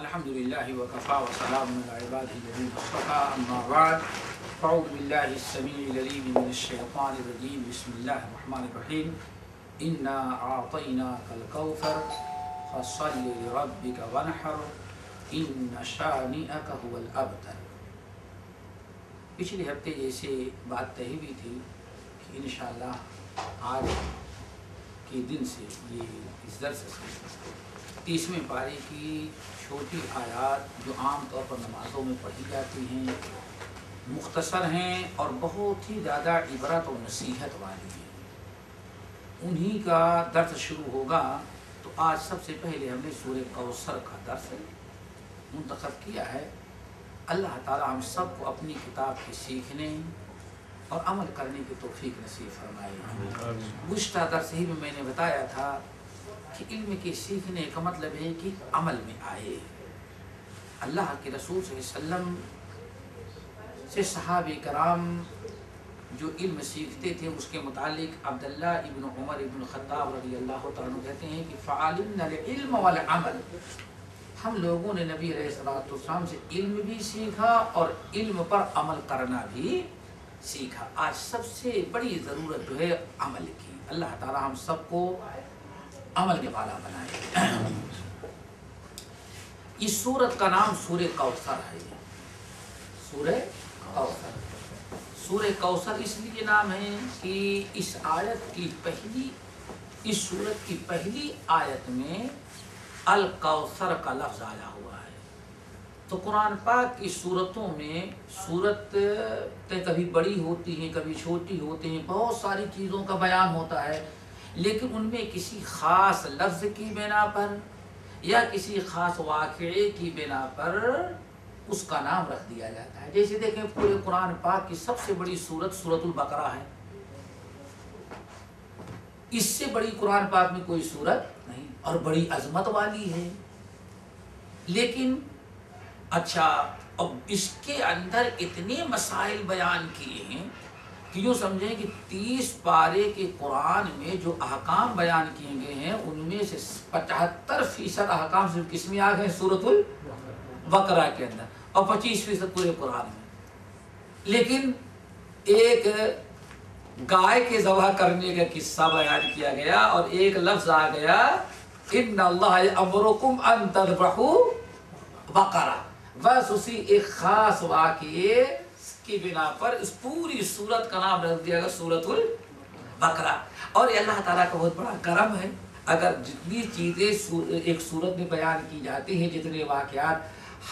الحمد لله وكفى وسلام على عباده الذين اصطفى أما بعد فأعوذ بالله السميع العليم من الشيطان الرجيم بسم الله الرحمن الرحيم إنا أعطيناك الكوثر فصل لربك وانحر إن شانئك هو الأبتر۔ پچھلے ہفتے جیسے بات طے ہوئی تھی کہ انشاءاللہ آج کے دن سے یہ اس درس سے 30ویں پارے کی چھوٹی آیات جو عام طور پر نمازوں میں پڑھی جاتی ہیں، مختصر ہیں اور بہت ہی زیادہ عبرت و نصیحت والی ہیں، انہی کا درس شروع ہوگا۔ تو آج سب سے پہلے ہم نے سورہ کوثر کا درس منتخب کیا ہے۔ اللہ تعالی ہم سب کو اپنی کتاب کے سیکھنے اور عمل کرنے کی توفیق نصیب فرمائے۔ گزشتہ درس ہی میں نے بتایا تھا کہ علم کے سیکھنے کا مطلب ہے کہ عمل میں آئے۔ اللہ کے رسول صلی اللہ علیہ وسلم سے صحابہ کرام جو علم سیکھتے تھے اس کے متعلق عبداللہ ابن عمر ابن الخطاب رضی اللہ تعالیٰ عنہ کہتے ہیں کہ فعلمنا العلم والعمل، ہم لوگوں نے نبی علیہ السلام سے علم بھی سیکھا اور علم پر عمل کرنا بھی سیکھا۔ آج سب سے بڑی ضرورت جو ہے عمل کی۔ اللہ تعالی ہم سب کو عمل کے والا بنائے۔ اس سورت کا نام سورہ کوثر ہے۔ سورہ کوثر، سورہ کوثر اس لیے نام ہے کہ اس آیت کی اس سورت کی پہلی آیت میں الکوثر کا لفظ آیا ہوا ہے۔ تو قرآن پاک کی سورتوں میں سورتیں کبھی بڑی ہوتی ہیں کبھی چھوٹی ہوتی ہیں، بہت ساری چیزوں کا بیان ہوتا ہے، لیکن ان میں کسی خاص لفظ کی بنا پر یا کسی خاص واقعے کی بنا پر اس کا نام رکھ دیا جاتا ہے۔ جیسے دیکھیں پورے قرآن پاک کی سب سے بڑی سورت سورۃ البقرہ ہے، اس سے بڑی قرآن پاک میں کوئی سورت نہیں اور بڑی عظمت والی ہے۔ لیکن اچھا اب اس کے اندر اتنے مسائل بیان کیے ہیں کہ یوں سمجھیں کہ 30 پارے کے قرآن میں جو احکام بیان کیے گئے ہیں ان میں سے 75% احکام صرف کس میں آ گئے ہیں؟ سورۃ البقرہ کے اندر، اور 25% پورے قرآن میں۔ لیکن ایک گائے کے ذبح کرنے کا قصہ بیان کیا گیا اور ایک لفظ آ گیا ان اللہ یامرکم ان تذبحوا بقرہ، بس اسی ایک خاص واقعے کی بنا پر اس پوری سورت کا نام رکھ دیا گیا سورۃ البقرہ۔ اور یہ اللہ تعالیٰ کا بہت بڑا کرم ہے، اگر جتنی چیزیں ایک سورت میں بیان کی جاتی ہیں، جتنے واقعات،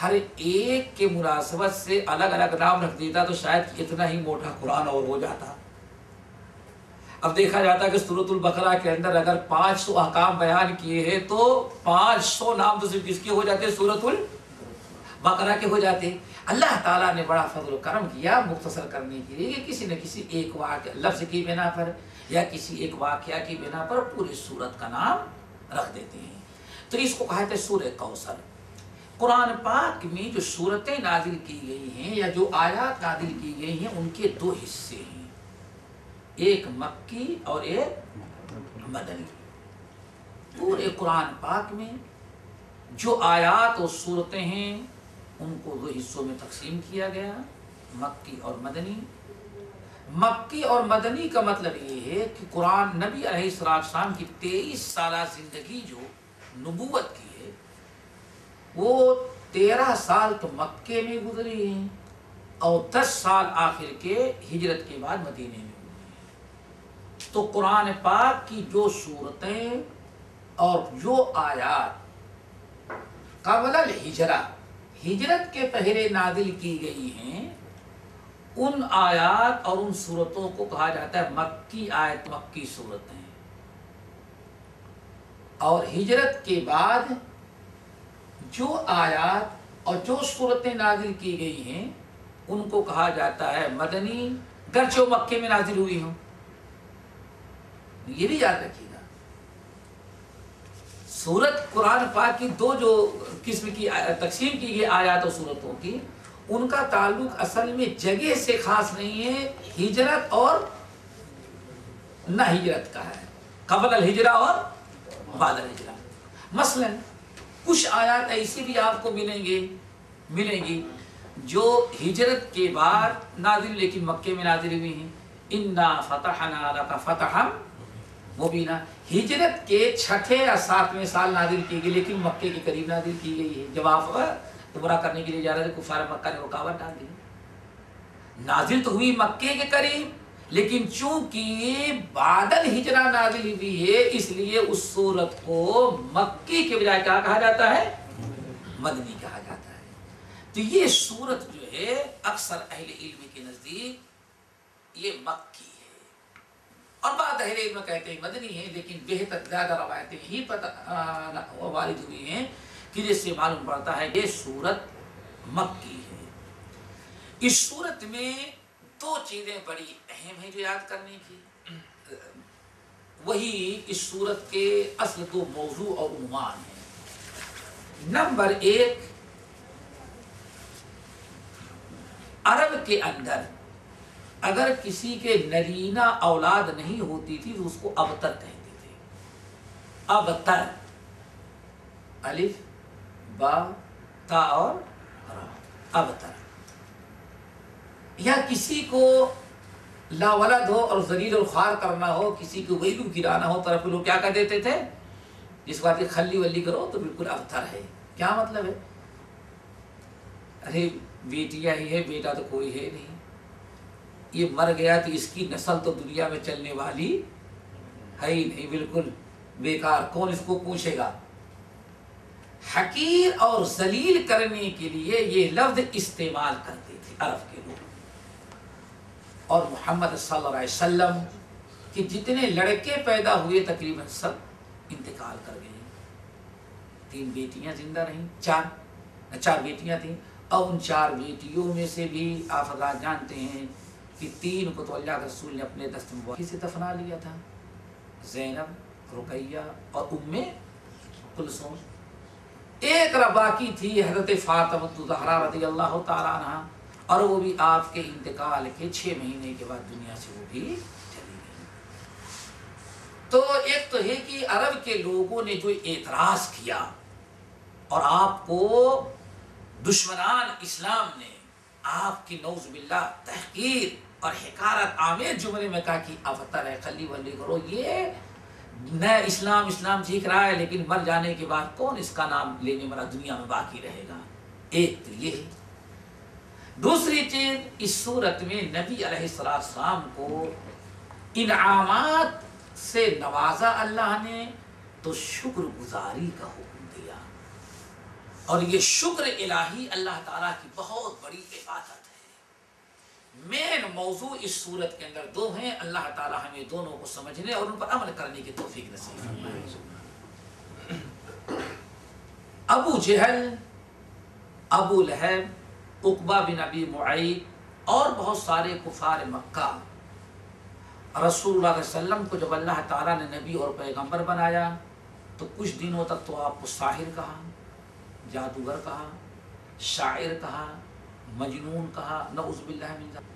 ہر ایک کے مناسبت سے الگ الگ نام رکھ دیتا تو شاید اتنا ہی موٹا قرآن اور ہو جاتا۔ اب دیکھا جاتا کہ سورۃ البقرہ کے اندر اگر 500 احکام بیان کیے ہیں تو 500 نام تو صرف کس کے ہو جاتے؟ سورۃ البقرہ کے ہو جاتے۔ اللہ تعالیٰ نے بڑا فضل و کرم کیا مختصر کرنے کے لیے کہ کسی نہ کسی ایک لفظ کی بنا پر یا کسی ایک واقعہ کی بنا پر پوری سورت کا نام رکھ دیتے ہیں۔ تو اس کو کہتے ہیں سورہ کوثر۔ قرآن پاک میں جو سورتیں نازل کی گئی ہیں یا جو آیات نازل کی گئی ہیں ان کے 2 حصے ہیں، ایک مکی اور ایک مدنی۔ پورے قرآن پاک میں جو آیات اور صورتیں ہیں ان کو 2 حصوں میں تقسیم کیا گیا، مکی اور مدنی۔ مکی اور مدنی کا مطلب یہ ہے کہ قرآن نبی علیہ السلام کی 23 سالہ زندگی جو نبوت کی ہے وہ 13 سال تو مکے میں گزری ہیں اور 10 سال آخر کے ہجرت کے بعد مدینے میں۔ تو قرآن پاک کی جو صورتیں اور جو آیات قبل الہجرہ، ہجرت کے پہلے نازل کی گئی ہیں، ان آیات اور ان صورتوں کو کہا جاتا ہے مکی آیت، مکی صورتیں۔ اور ہجرت کے بعد جو آیات اور جو صورتیں نازل کی گئی ہیں ان کو کہا جاتا ہے مدنی، گرچہ مکے میں نازل ہوئی ہوں۔ یہ بھی یاد رکھیے گا، سورت قرآن پاک کی 2 جو قسم کی تقسیم کی گئی آیات اور صورتوں کی، ان کا تعلق اصل میں جگہ سے خاص نہیں ہے، ہجرت اور نہ ہجرت کا ہے، قبل الہجرہ اور بعد الہجرہ۔ مثلا کچھ آیات ایسی بھی آپ کو ملیں گی جو ہجرت کے بعد نازل لیکن مکے میں نازل ہوئی ہیں. انا فتحنا لک فتحا مبینا ہجرت کے 6 یا 7ویں سال نازل کی گئی لیکن مکے کے قریب نازل کی گئی ہے. جب آپ عمرہ کرنے کے لیے جا رہے تھے کفار مکہ نے رکاوٹ ڈال دی. نازل تو ہوئی مکے کے قریب لیکن چونکہ بعدل ہجرہ نازل ہوئی ہے اس لیے اس سورت کو مکی کے بجائے کیا کہا جاتا ہے؟ مدنی کہا جاتا ہے. تو یہ سورت جو ہے اکثر اہل علم کے نزدیک یہ مکی ہے اور بعض اہل علم کہتے ہیں مدنی ہے لیکن بہتر زیادہ روایتیں ہی وارد ہوئی ہیں کہ جس سے معلوم پڑتا ہے یہ سورت مکی ہے. اس سورت میں 2 چیزیں بڑی اہم ہیں جو یاد کرنے کی. وہی اس سورت کے اصل 2 موضوع اور عنوان ہیں. نمبر 1 عرب کے اندر اگر کسی کے نرینہ اولاد نہیں ہوتی تھی تو اس کو ابتر کہتے تھے. ابتر الف با تا اور را ابتر. یا کسی کو لا ولد ہو اور ذلیل الخوار کرنا ہو کسی کو ویلو گرانا ہو طرف لوگ کیا کہہ دیتے تھے جس بات کی خلی ولی کرو تو بالکل ابتر ہے. کیا مطلب ہے؟ ارے بیٹیاں ہی ہے بیٹا تو کوئی ہے نہیں یہ مر گیا تو اس کی نسل تو دنیا میں چلنے والی ہے ہی نہیں بالکل بیکار کون اس کو پوچھے گا. حقیر اور ذلیل کرنے کے لیے یہ لفظ استعمال کرتے تھے عرب کے لوگ. اور محمد صلی اللہ علیہ وسلم کہ جتنے لڑکے پیدا ہوئے تقریباً سب انتقال کر گئے. 3 بیٹیاں زندہ رہیں 4 بیٹیاں تھیں اور ان 4 بیٹیوں میں سے بھی آپ حضرات جانتے ہیں کہ 3 کو تو اللہ کے رسول نے اپنے دست مبارک سے دفنا لیا تھا. زینب رقیہ اور ام کلثوم. ایک باقی تھی حضرت فاطمہ الزہرا رضی اللہ تعالیٰ عنہ اور وہ بھی آپ کے انتقال کے 6 مہینے کے بعد دنیا سے وہ بھی چلی گئی. تو ایک تو ہے کہ عرب کے لوگوں نے جو اعتراض کیا اور آپ کو دشمنان اسلام نے آپ کی نعوذ باللہ تحقیر اور حقارت آمیز جملے میں کہا کہ ابتر ہے خلی ولی کرو یہ نیا اسلام سیکھ رہا ہے لیکن مر جانے کے بعد کون اس کا نام لینے والا دنیا میں باقی رہے گا. ایک تو یہ ہے. دوسری چیز اس صورت میں نبی علیہ السلام کو انعامات سے نوازا اللہ نے تو شکر گزاری کا حکم دیا اور یہ شکر الہی اللہ تعالیٰ کی بہت بڑی عبادت ہے. مین موضوع اس صورت کے اندر 2 ہیں. اللہ تعالیٰ ہمیں دونوں کو سمجھنے اور ان پر عمل کرنے کی توفیق نصیب فرمائے. ابو جہل ابو لہب عقبہ بن ابی معیط اور بہت سارے کفار مکہ رسول اللہ علیہ وسلم کو جب اللہ تعالیٰ نے نبی اور پیغمبر بنایا تو کچھ دنوں تک تو آپ کو ساحر کہا جادوگر کہا شاعر کہا مجنون کہا نعوذ باللہ من ذلک.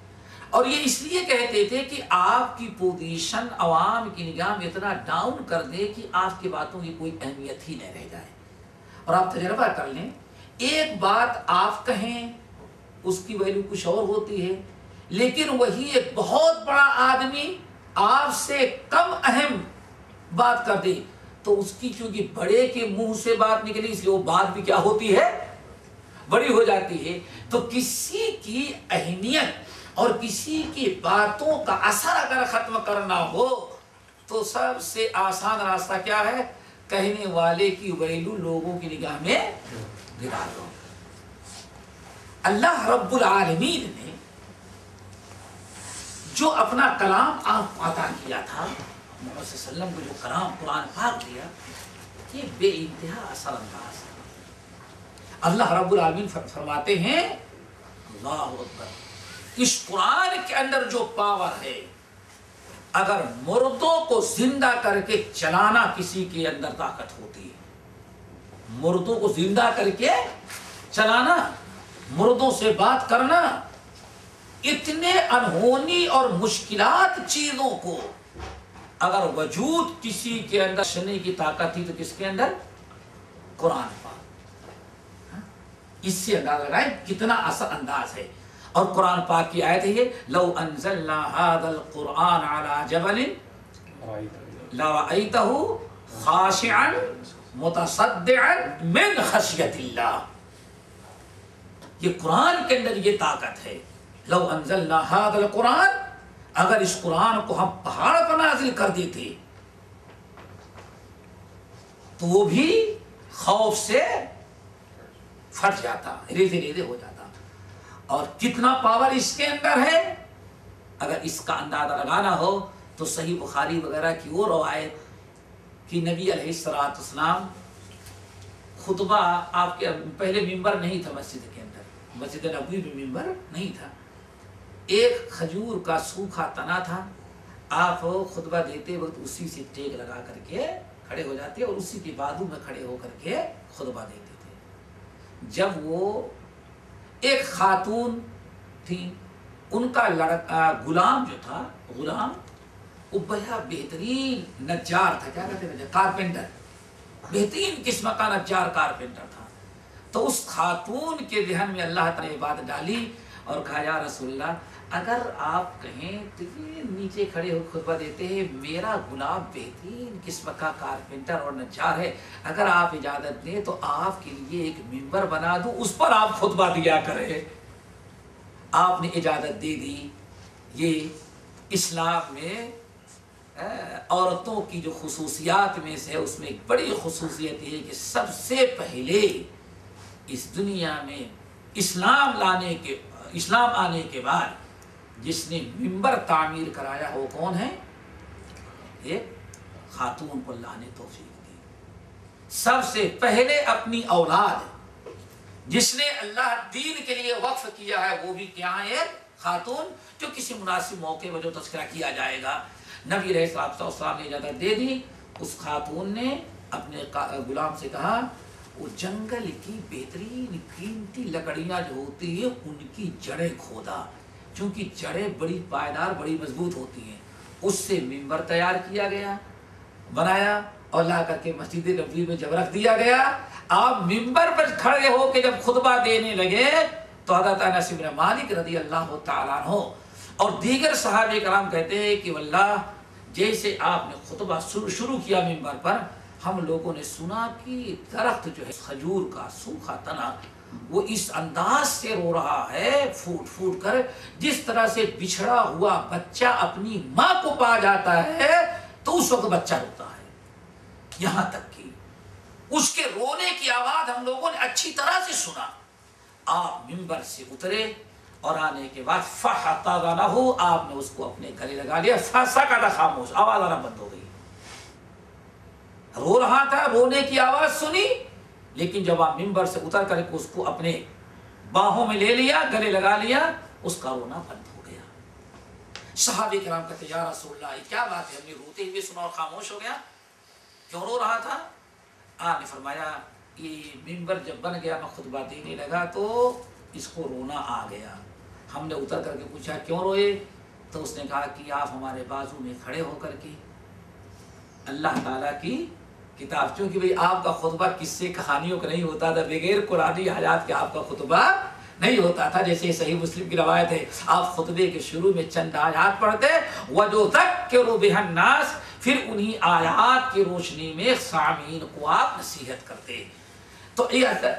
اور یہ اس لیے کہتے تھے کہ آپ کی پوزیشن عوام کی نگاہ میں اتنا ڈاؤن کر دے کہ آپ کی باتوں کی کوئی اہمیت ہی نہ رہ جائے. اور آپ تجربہ کر لیں ایک بات آپ کہیں اس کی ویلیو کچھ اور ہوتی ہے لیکن وہی ایک بہت بڑا آدمی آپ سے کم اہم بات کر دے تو اس کی کیونکہ بڑے کے منہ سے بات نکلی اس لیے وہ بات بھی کیا ہوتی ہے بڑی ہو جاتی ہے. تو کسی کی اہمیت اور کسی کی باتوں کا اثر اگر ختم کرنا ہو تو سب سے آسان راستہ کیا ہے کہنے والے کی ویلو لوگوں کی نگاہ میں گرا دو. اللہ رب العالمین نے جو اپنا کلام آپ عطا کیا تھا محمد صلی اللہ علیہ وسلم کو جو کلام قرآن پاک دیا یہ بے انتہا اثر انداز. اللہ رب العالمین فرماتے ہیں اللہ اکبر اس قرآن کے اندر جو پاور ہے اگر مردوں کو زندہ کر کے چلانا کسی کے اندر طاقت ہوتی ہے مردوں کو زندہ کر کے چلانا مردوں سے بات کرنا اتنے انہونی اور مشکلات چیزوں کو اگر وجود کسی کے اندر شنے کی طاقت تھی تو کس کے اندر قرآن پاک اس سے اندازہ لگائیں کتنا اثر انداز ہے. اور قرآن پاک کی آیت ہے یہ لو انزلنا هذا القرآن على جبل لرأيته خاشعا متصدعا من خشیت اللہ. یہ قرآن کے اندر یہ طاقت ہے. لو انزلنا هذا القرآن، اگر اس قرآن کو ہم پہاڑ پر نازل کر دیتے تو وہ بھی خوف سے پھٹ جاتا، ریزے ریزے ہو جاتا. اور کتنا پاور اس کے اندر ہے اگر اس کا اندازہ لگانا ہو تو صحیح بخاری وغیرہ کی وہ روایت کہ نبی علیہ الصلوۃ والسلام خطبہ، آپ کے پہلے ممبر نہیں تھا مسجد کے اندر، مسجد نبوی میں ممبر نہیں تھا، ایک کھجور کا سوکھا تنا تھا، آپ خطبہ دیتے وقت اسی سے ٹیک لگا کر کے کھڑے ہو جاتے اور اسی کے بازو میں کھڑے ہو کر کے خطبہ دیتے تھے. جب وہ ایک خاتون تھی، ان کا لڑکا غلام جو تھا، غلام وہ بڑا بہترین نجار تھا، کیا کہتے ہیں کارپینٹر، بہترین قسم کا نجار کارپینٹر تھا. تو اس خاتون کے ذہن میں اللہ تعالی نے بات ڈالی اور کہا یا رسول اللہ اگر آپ کہیں تو یہ نیچے کھڑے ہو خطبہ دیتے ہیں، میرا غلام بہترین قسم کا کارپینٹر اور نجار ہے، اگر آپ اجازت دیں تو آپ کے لیے ایک ممبر بنا دوں، اس پر آپ خطبہ دیا کریں. آپ نے اجازت دے دی. یہ اسلام میں عورتوں کی جو خصوصیات میں سے ہے اس میں ایک بڑی خصوصیت ہے کہ سب سے پہلے اس دنیا میں اسلام آنے کے بعد جس نے ممبر تعمیر کرایا وہ کون ہے؟ ایک خاتون کو اللہ نے توفیق دی. سب سے پہلے اپنی اولاد جس نے اللہ دین کے لیے وقف کیا ہے وہ بھی کیا ہے؟ خاتون. جو کسی مناسب موقع پر جو تذکرہ کیا جائے گا. نبی علیہ السلام نے اجازت دے دی. اس خاتون نے اپنے غلام سے کہا وہ جنگل کی بہترین قیمتی لکڑیاں جو ہوتی ہیں ان کی جڑیں کھودا، چونکہ جڑیں بڑی پائیدار بڑی مضبوط ہوتی ہیں. اس سے ممبر تیار کیا گیا، بنایا اور لا کر کے مسجد نبوی میں جب رکھ دیا گیا. آپ ممبر پر کھڑے ہو کے جب خطبہ دینے لگے تو حضرت انس بن مالک رضی اللہ تعالیٰ عنہ اور دیگر صحابہ کرام کہتے ہیں کہ واللہ جیسے آپ نے خطبہ شروع کیا ممبر پر، ہم لوگوں نے سنا کہ درخت جو ہے کھجور کا سوکھا تنا وہ اس انداز سے رو رہا ہے پھوٹ پھوٹ کر، جس طرح سے بچھڑا ہوا بچہ اپنی ماں کو پا جاتا ہے تو اس وقت بچہ روتا ہے. یہاں تک کہ اس کے رونے کی آواز ہم لوگوں نے اچھی طرح سے سنا. آپ ممبر سے اترے اور آنے کے بعد فَحَطَبَنَهُ آپ نے اس کو اپنے گلے لگا لیا. فَسَكَتَ خاموش، آواز آنا بند ہو گئی. رو رہا تھا، رونے کی آواز سنی، لیکن جب آپ ممبر سے اتر کر کے اس کو اپنے باہوں میں لے لیا، گلے لگا لیا، اس کا رونا بند ہو گیا. صحابہ کرام کہتے یا رسول اللہ یہ کیا بات ہے، ہم نے روتے ہوئے سنا اور خاموش ہو گیا، کیوں رو رہا تھا؟ آپ نے فرمایا یہ ممبر جب بن گیا میں خطبہ دینے لگا تو اس کو رونا آ گیا. ہم نے اتر کر کے پوچھا کیوں روئے؟ تو اس نے کہا کہ آپ ہمارے بازو میں کھڑے ہو کر کے اللہ تعالیٰ کی کتاب، چونکہ بھئی آپ کا خطبہ قصے کہانیوں کا نہیں ہوتا تھا، بغیر قرآنی آیات کے آپ کا خطبہ نہیں ہوتا تھا. جیسے صحیح مسلم کی روایت ہے آپ خطبے کے شروع میں چند آیات پڑھتے وَجُذَكِّرُ بِهَا النَّاسَ، پھر انہی آیات کی روشنی میں سامعین کو آپ نصیحت کرتے. تو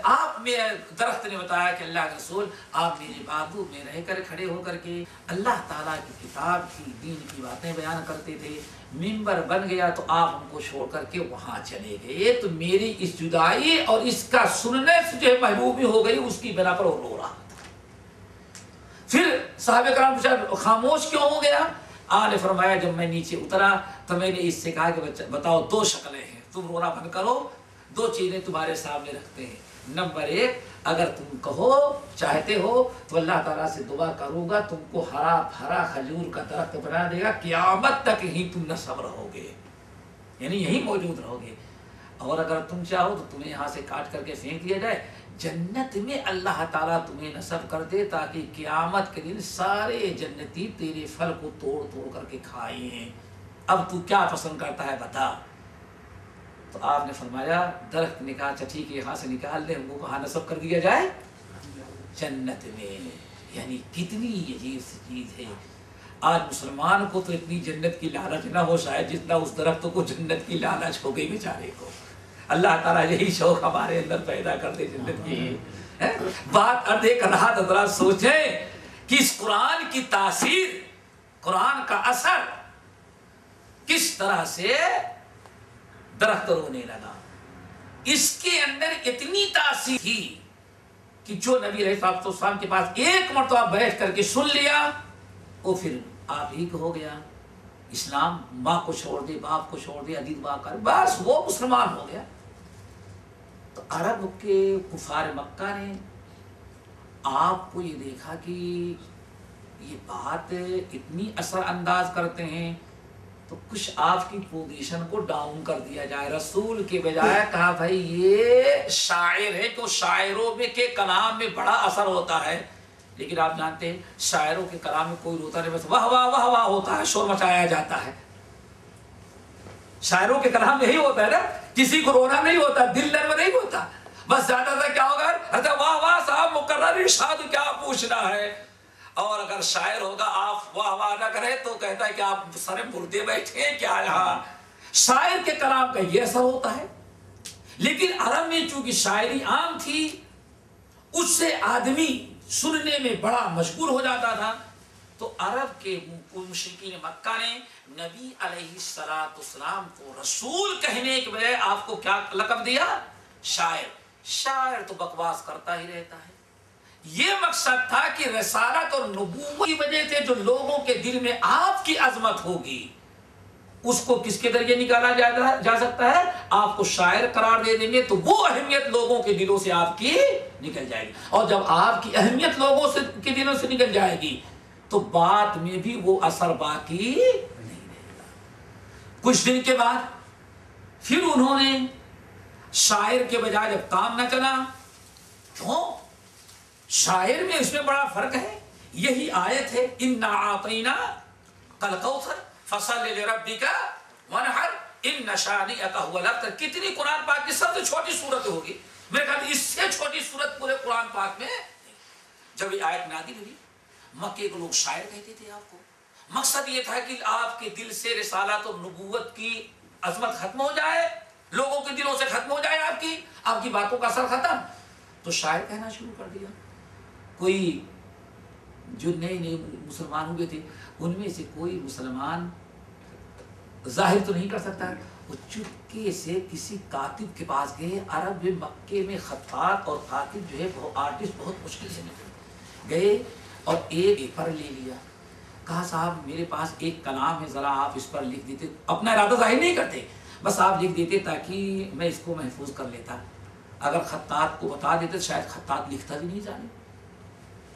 آپ میں درخت نے بتایا کہ اللہ کے رسول آپ میرے بازو میں رہ کر کھڑے ہو کر کے اللہ تعالیٰ کی کتاب کی دین کی باتیں بیان کرتے تھے. ممبر بن گیا تو آپ ہم کو چھوڑ کر کے وہاں چلے گئے، تو میری اس جدائی اور اس کا سننے سے جو ہے محبوبی ہو گئی، اس کی بنا پر وہ رو رہا تھا. پھر صحابہ کرام پوچھا خاموش کیوں ہو گیا؟ آپ نے فرمایا جب میں نیچے اترا تو میں نے اس سے کہا کہ بتاؤ دو شکلیں ہیں، تم رونا بند کرو، دو چیزیں تمہارے سامنے رکھتے ہیں. نمبر ایک، اگر تم کہو چاہتے ہو تو اللہ تعالیٰ سے دعا کروں گا تم کو ہرا بھرا کھجور کا درخت بنا دے گا، قیامت تک ہی تم نصب رہو گے، یعنی یہی موجود رہو گے. اور اگر تم چاہو تو تمہیں یہاں سے کاٹ کر کے پھینک دیا جائے، جنت میں اللہ تعالیٰ تمہیں نصب کر دے تاکہ قیامت کے دن سارے جنتی تیرے پھل کو توڑ توڑ کر کے کھائے ہیں. اب تو کیا پسند کرتا ہے بتا. تو آپ نے فرمایا درخت نے کہا اچھا ٹھیک ہے یہاں سے نکال دیں، وہ کہاں نصب کر دیا جائے. جنت میں، یعنی کتنی عجیب سی چیز ہے۔ آج مسلمان کو تو اتنی جنت کی لالچ نہ ہو شاید جتنا اس درخت کو جنت کی لالچ ہو گئی بیچارے کو۔ اللہ تعالیٰ یہی شوق ہمارے اندر پیدا کر دے جنت کی۔ بات ایک رات حضرات سوچیں کہ اس قرآن کی تاثیر، قرآن کا اثر کس طرح سے درخت رونے لگا۔ اس کے اندر اتنی تاثیر تھی کہ جو نبی علیہ الصلوۃ والسلام کے پاس ایک مرتبہ بیٹھ کر کے سن لیا وہ پھر آپ ہی کو ہو گیا۔ اسلام ماں کو چھوڑ دے، باپ کو چھوڑ دے، عزیز باپ کر، بس وہ مسلمان ہو گیا۔ تو عرب کے کفار مکہ نے آپ کو یہ دیکھا کہ یہ بات اتنی اثر انداز کرتے ہیں تو کچھ آپ کی پوزیشن کو ڈاؤن کر دیا جائے، رسول کے بجائے کہا بھائی یہ شاعر ہے، تو شاعروں میں کے کلام میں بڑا اثر ہوتا ہے، لیکن آپ جانتے ہیں شاعروں کے کلام میں کوئی روتا نہیں، بس واہ واہ واہ واہ ہوتا ہے، شور مچایا جاتا ہے۔ شاعروں کے کلام یہی ہوتا ہے نا، کسی کو رونا نہیں ہوتا، دل نرم نہیں ہوتا، بس زیادہ سے کیا ہوگا، اچھا واہ واہ صاحب مقرر ارشاد کیا پوچھنا ہے۔ اور اگر شاعر ہوگا آپ واہ واہ نہ کرے تو کہتا ہے کہ آپ سارے مردے بیٹھے ہیں کیا یہاں۔ شاعر کے کلام کا یہ اثر ہوتا ہے، لیکن عرب میں چونکہ شاعری عام تھی اس سے آدمی سننے میں بڑا مشغول ہو جاتا تھا، تو عرب کے مشرکین مکہ نے نبی علیہ السلام کو رسول کہنے کے بجائے آپ کو کیا لقب دیا؟ شاعر۔ شاعر تو بکواس کرتا ہی رہتا ہے۔ یہ مقصد تھا کہ رسالت اور نبوت کی وجہ سے جو لوگوں کے دل میں آپ کی عظمت ہوگی اس کو کس کے ذریعے نکالا جا سکتا ہے؟ آپ کو شاعر قرار دے دیں گے تو وہ اہمیت لوگوں کے دلوں سے آپ کی نکل جائے گی، اور جب آپ کی اہمیت لوگوں کے دلوں سے نکل جائے گی تو بات میں بھی وہ اثر باقی نہیں رہے گا۔ کچھ دن کے بعد پھر انہوں نے شاعر کے بجائے جب کام نہ چلا، کیوں؟ شاعر میں اس میں بڑا فرق ہے۔ یہی آیت ہے اِنَّا أَعْطَيْنَاكَ الْكَوْثَرَ فَصَلِّ لِرَبِّكَ وَانْحَرْ إِنَّ شَانِئَكَ هُوَ الْأَبْتَرُ۔ کتنی قرآن پاک کی سب سے چھوٹی سورت ہوگی، میرے خیال اس سے چھوٹی سورت پورے قرآن پاک میں۔ جب یہ آیت نازل ہوئی مکے کے لوگ شاعر کہتے تھے آپ کو، مقصد یہ تھا کہ آپ کے دل سے رسالت اور نبوت کی عظمت ختم ہو جائے، لوگوں کے دلوں سے ختم ہو جائے، آپ کی باتوں کا اثر ختم۔ تو شاعر کہنا شروع کر دیا۔ کوئی جو نئے مسلمان ہوئے تھے ان میں سے کوئی مسلمان ظاہر تو نہیں کر سکتا، وہ چپکے سے کسی کاتب کے پاس گئے۔ عرب میں مکے میں خطاط اور کاتب جو ہے آرٹسٹ بہت مشکل سے ملتے، گئے اور ایک پیپر لے لیا، کہا صاحب میرے پاس ایک کلام ہے، ذرا آپ اس پر لکھ دیتے۔ اپنا ارادہ ظاہر نہیں کرتے، بس آپ لکھ دیتے تاکہ میں اس کو محفوظ کر لیتا۔ اگر خطاط کو بتا دیتے شاید خطاط لکھتا بھی نہیں جانے،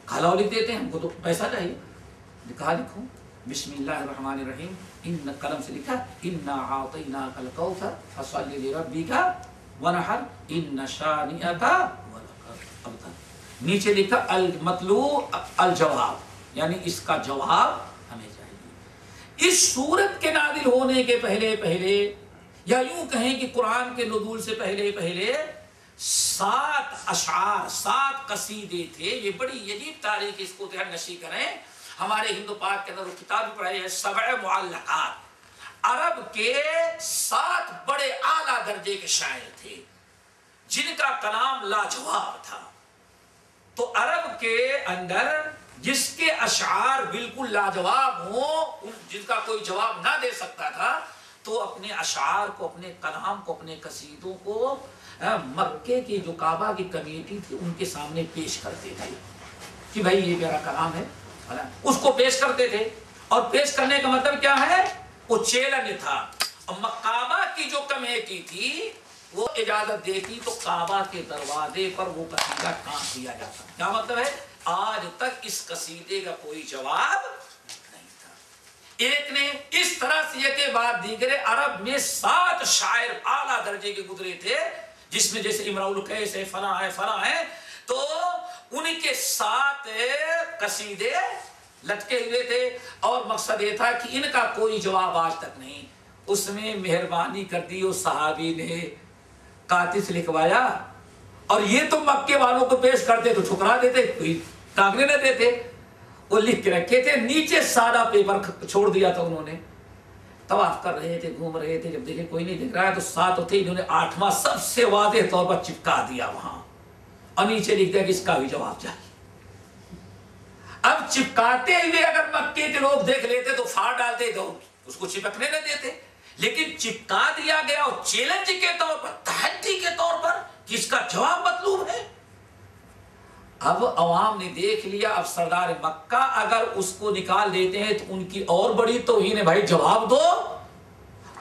کھلاؤ لکھ دیتے ہیں، ہم کو تو پیسہ چاہیے۔ کہا لکھو بسم اللہ الرحمن الرحیم، ان قلم سے لکھا اِنَّا أَعْطَيْنَاكَ الْكَوْثَرَ فَصَلِّ لِرَبِّكَ وَانْحَرْ إِنَّ شَانِئَكَ هُوَ الْأَبْتَرُ۔ نیچے لکھا المطلوع الجواب، یعنی اس کا جواب ہمیں چاہیے۔ اس سورت کے نازل ہونے کے پہلے یا یوں کہیں کہ قرآن کے نزول سے پہلے 7 اشعار، 7 قصیدے تھے۔ یہ بڑی عجیب تاریخ، اس کو ذہن نشی کریں۔ ہمارے ہندو پاک کے اندر وہ کتاب بھی پڑھائی ہے 7 معلقات۔ عرب کے 7 بڑے اعلیٰ درجے کے شاعر تھے جن کا کلام لاجواب تھا۔ تو عرب کے اندر جس کے اشعار بالکل لاجواب ہوں، جن کا کوئی جواب نہ دے سکتا تھا، تو اپنے اشعار کو، اپنے کلام کو، اپنے قصیدوں کو مکے کی جو کعبہ کی کمیٹی تھی ان کے سامنے پیش کرتے تھے کہ بھائی یہ میرا کلام ہے، اس کو پیش کرتے تھے۔ اور پیش کرنے کا مطلب کیا ہے؟ وہ چیلنج تھا۔ اور کعبہ کی جو کمیٹی تھی وہ اجازت دیتی تو کعبہ کے دروازے پر وہ قصیدہ کاٹ دیا جاتا۔ کیا مطلب ہے؟ آج تک اس قصیدے کا کوئی جواب نہیں تھا۔ ایک نے اس طرح سے یہ کے بعد دیگرے عرب میں 7 شاعر اعلیٰ درجے کے گزرے تھے، جس میں جیسے امراء القیس ہے، فلاں ہے، تو ان کے 7 قصیدے لٹکے ہوئے تھے، اور مقصد یہ تھا کہ ان کا کوئی جواب آج تک نہیں۔ اس میں مہربانی کر دی اس صحابی نے، کاتب سے لکھوایا اور یہ تو مکے والوں کو پیش کرتے تو ٹھکرا دیتے، کوئی ٹانگنے نہ دیتے. وہ لکھ کے رکھے تھے نیچے، سادہ پیپر چھوڑ دیا تھا انہوں نے. طواف کر رہے تھے، گھوم رہے تھے، جب دیکھے کوئی نہیں دکھ رہا ہے تو 7 تھے، انہوں نے 8واں سب سے واضح طور پر چپکا دیا وہاں، اور نیچے لکھ دیا کہ اس کا بھی جواب چاہیے. اب چپکاتے ہوئے اگر مکے کے لوگ دیکھ لیتے تو پھاڑ ڈالتے، تو اس کو چپکنے نہ دیتے. لیکن چپکا دیا گیا، اور چیلنج کے طور پر، تحدی کے طور پر کہ اس کا جواب مطلوب ہے. اب عوام نے دیکھ لیا، اب سردار مکہ اگر اس کو نکال دیتے ہیں تو ان کی اور بڑی توہین ہے. بھائی جواب دو.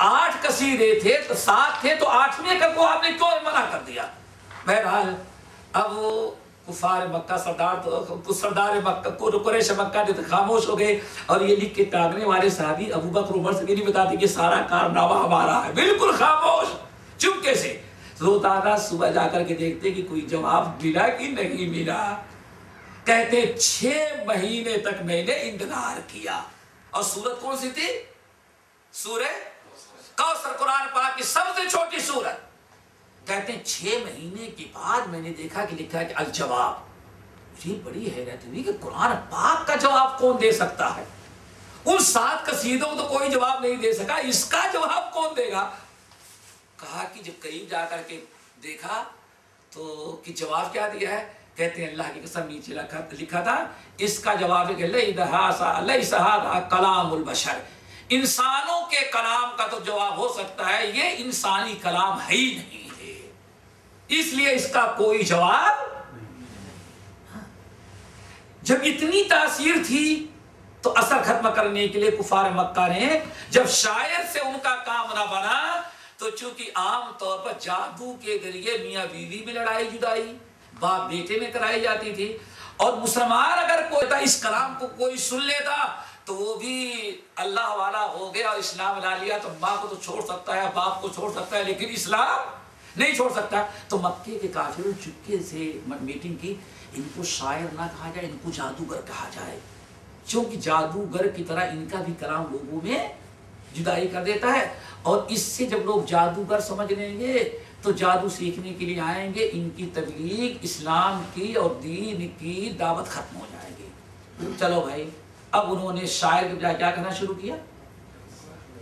8 قصیدے تھے تو 7 تھے، تو 8ویں کو آپ نے کیوں منع کر دیا؟ بہرحال اب وہ کفار مکہ، سردار مکہ، قریش مکہ جو خاموش ہو گئے، اور یہ لکھ کے ٹانگنے والے صحابی ابو بکر عمر سے نہیں بتاتے کہ سارا کارنامہ ہمارا ہے، بالکل خاموش چپکے سے. روزانہ صبح جا کر کے دیکھتے کہ کوئی جواب ملا کہ نہیں ملا. کہتے 6 مہینے تک میں نے انتظار کیا. اور سورت کون سی تھی؟ سورہ کوثر، قرآن پاک کی سب سے چھوٹی سورت. کہتے ہیں 6 مہینے کے بعد میں نے دیکھا کہ لکھا ہے کہ الجواب. مجھے بڑی حیرت ہوئی کہ قرآن پاک کا جواب کون دے سکتا ہے؟ ان 7 قصیدوں کو تو کوئی جواب نہیں دے سکا، اس کا جواب کون دے گا؟ کہا کہ جب قریب جا کر کے دیکھا تو کہ جواب کیا دیا ہے؟ کہتے ہیں اللہ کی قسم نیچے لکھا تھا اس کا جواب ہے کہ لیس ھذا کلام البشر، انسانوں کے کلام کا تو جواب ہو سکتا ہے، یہ انسانی کلام ہے ہی نہیں ہے، اس لیے اس کا کوئی جواب. جب اتنی تاثیر تھی تو اثر ختم کرنے کے لیے کفار مکہ نے جب شاعر سے ان کا کام نہ بنا تو چونکہ عام طور پر جادو کے ذریعے میاں بیوی میں لڑائی جدائی باپ بیٹے میں کرائی جاتی تھی، اور مسلمان اگر کوئی اس کلام کو کوئی سن لیتا تو وہ بھی اللہ والا ہو گیا اور اسلام لا لیا، تو ماں کو تو چھوڑ سکتا ہے، باپ کو چھوڑ سکتا ہے، لیکن اسلام نہیں چھوڑ سکتا. تو مکے کے کافروں چپکے سے میٹنگ کی، ان کو شاعر نہ کہا جائے، ان کو جادوگر کہا جائے، کیونکہ جادوگر کی طرح ان کا بھی کلام لوگوں میں جدائی کر دیتا ہے. اور اس سے جب لوگ جادوگر سمجھ لیں گے تو جادو سیکھنے کے لیے آئیں گے، ان کی تبلیغ اسلام کی اور دین کی دعوت ختم ہو جائے گی. چلو بھائی، اب انہوں نے شاعر کے بجائے کیا کرنا شروع کیا؟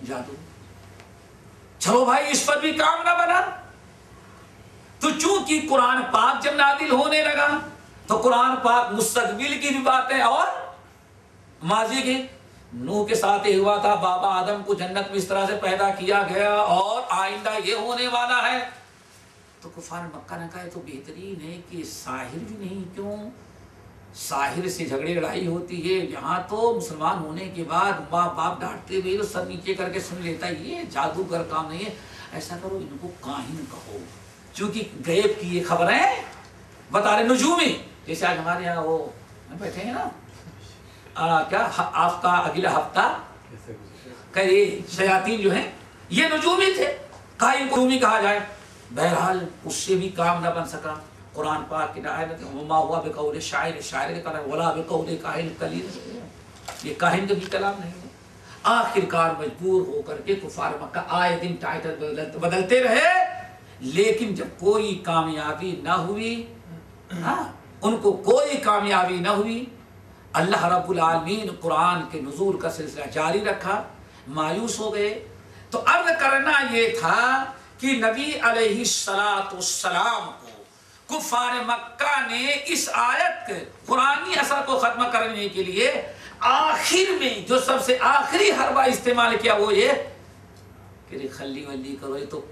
جادو. چلو بھائی، اس پر بھی کام نہ بنا تو چونکہ قرآن پاک جب نازل ہونے لگا تو قرآن پاک مستقبل کی بھی باتیں اور ماضی کی. نوح کے ساتھ یہ ہوا تھا، بابا آدم کو جنت میں اس طرح سے پیدا کیا گیا اور آئندہ یہ ہونے والا ہے. تو کفار مکہ نے کہا تو بہترین ہے کہ ساحر بھی نہیں، کیوں ساحر سے جھگڑے لڑائی ہوتی ہے، یہاں تو مسلمان ہونے کے بعد ماں باپ ڈانٹتے ہوئے تو سر نیچے کر کے سن لیتا ہے، یہ جادوگر کام نہیں ہے. ایسا کرو ان کو کاہن کہو، چونکہ غیب کی یہ خبریں بتا رہے نجومی. جیسے آج ہمارے یہاں وہ بیٹھے ہیں نا کیا آپ کا اگلا ہفتہ کہ یہ شیاطین جو ہیں یہ نجومی تھے، کاہن کو نجومی کہا جائے. بہرحال اس سے بھی کام نہ بن سکا. قرآن پاک کی آیت وما ہوا بقول شاعر، شاعر کے کلام ولا بقول کاہن قلیل، یہ کاہن کا بھی کلام نہیں ہے. آخر کار مجبور ہو کر کے کفار مکہ آئے دن ٹائٹل بدلتے رہے، لیکن جب کوئی کامیابی نہ ہوئی، ان کو کوئی کامیابی نہ ہوئی، اللہ رب العالمین قرآن کے نزول کا سلسلہ جاری رکھا. مایوس ہو گئے. تو عرض کرنا یہ تھا کہ نبی علیہ السلام کو کفار مکہ نے اس آیت کے قرآنی اثر کو ختم کرنے کے لیے آخر میں جو سب سے آخری حربہ استعمال کیا وہ یہ کہ خلی ولی کرو. یہ تو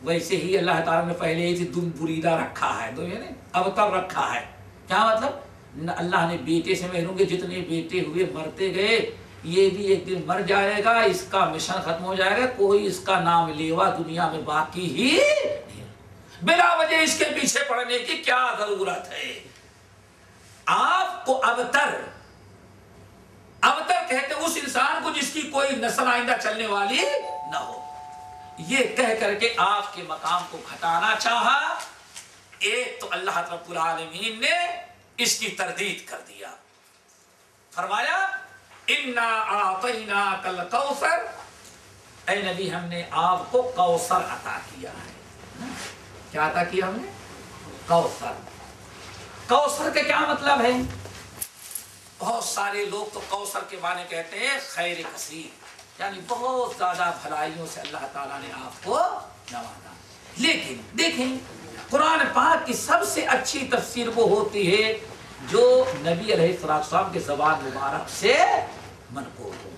ویسے ہی اللہ تعالیٰ نے پہلے ہی دم بریدہ رکھا ہے، تو یہ اب تک رکھا ہے. کیا مطلب؟ اللہ نے بیٹے سے محروم کے جتنے بیٹے ہوئے مرتے گئے، یہ بھی ایک دن مر جائے گا، اس کا مشن ختم ہو جائے گا، کوئی اس کا نام لیوا دنیا میں باقی ہی نہیں، بلا وجہ اس کے پیچھے پڑنے کی کیا ضرورت ہے. آپ کو ابتر کہتے اس انسان کو جس کی کوئی نسل آئندہ چلنے والی نہ ہو. یہ کہہ کر کے آپ کے مقام کو گھٹانا چاہا. ایک تو اللہ رب العالمین نے اس کی تردید کر دیا، فرمایا انا اعطیناک الکوثر، اے نبی ہم نے آپ کو کوثر عطا کیا ہے. کیا عطا کیا ہم نے؟ کوثر، کوثر کا کیا مطلب ہے؟ بہت سارے لوگ تو کوثر کے معنی کہتے ہیں خیر کثیر، یعنی بہت زیادہ بھلائیوں سے اللہ تعالیٰ نے آپ کو نوازا۔ لیکن دیکھیں قرآن پاک کی سب سے اچھی تفسیر وہ ہوتی ہے جو نبی علیہ السلام کے زبان مبارک سے منقول ہو۔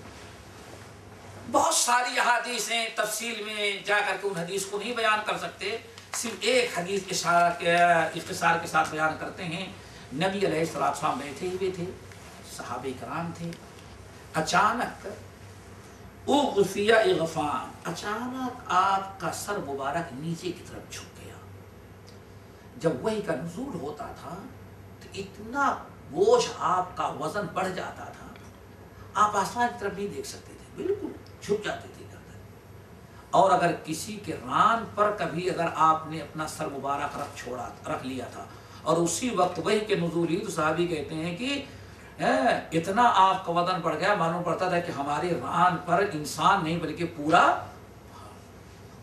بہت ساری احادیث ہیں، تفصیل میں جا کر کے ان حدیث کو نہیں بیان کر سکتے، صرف ایک حدیث اختصار کے ساتھ بیان کرتے ہیں۔ نبی علیہ السلام بیٹھے ہوئے تھے، صحابہ کرام تھے، اچانک اغفی اغفان، اچانک آپ کا سر مبارک نیچے کی طرف جھک گیا۔ جب وحی کا نزول ہوتا تھا تو اتنا بوجھ، آپ کا وزن بڑھ جاتا تھا، آپ آسمان کی طرف نہیں دیکھ سکتے تھے، بالکل جھک جاتے تھے گردن۔ اور اگر کسی کے ران پر کبھی اگر آپ نے اپنا سر مبارک رکھ لیا تھا اور اسی وقت وحی کے نزول ہوئی تو صحابی کہتے ہیں کہ اتنا آپ کا وزن بڑھ گیا، معلوم پڑتا تھا کہ ہمارے ران پر انسان نہیں بلکہ پورا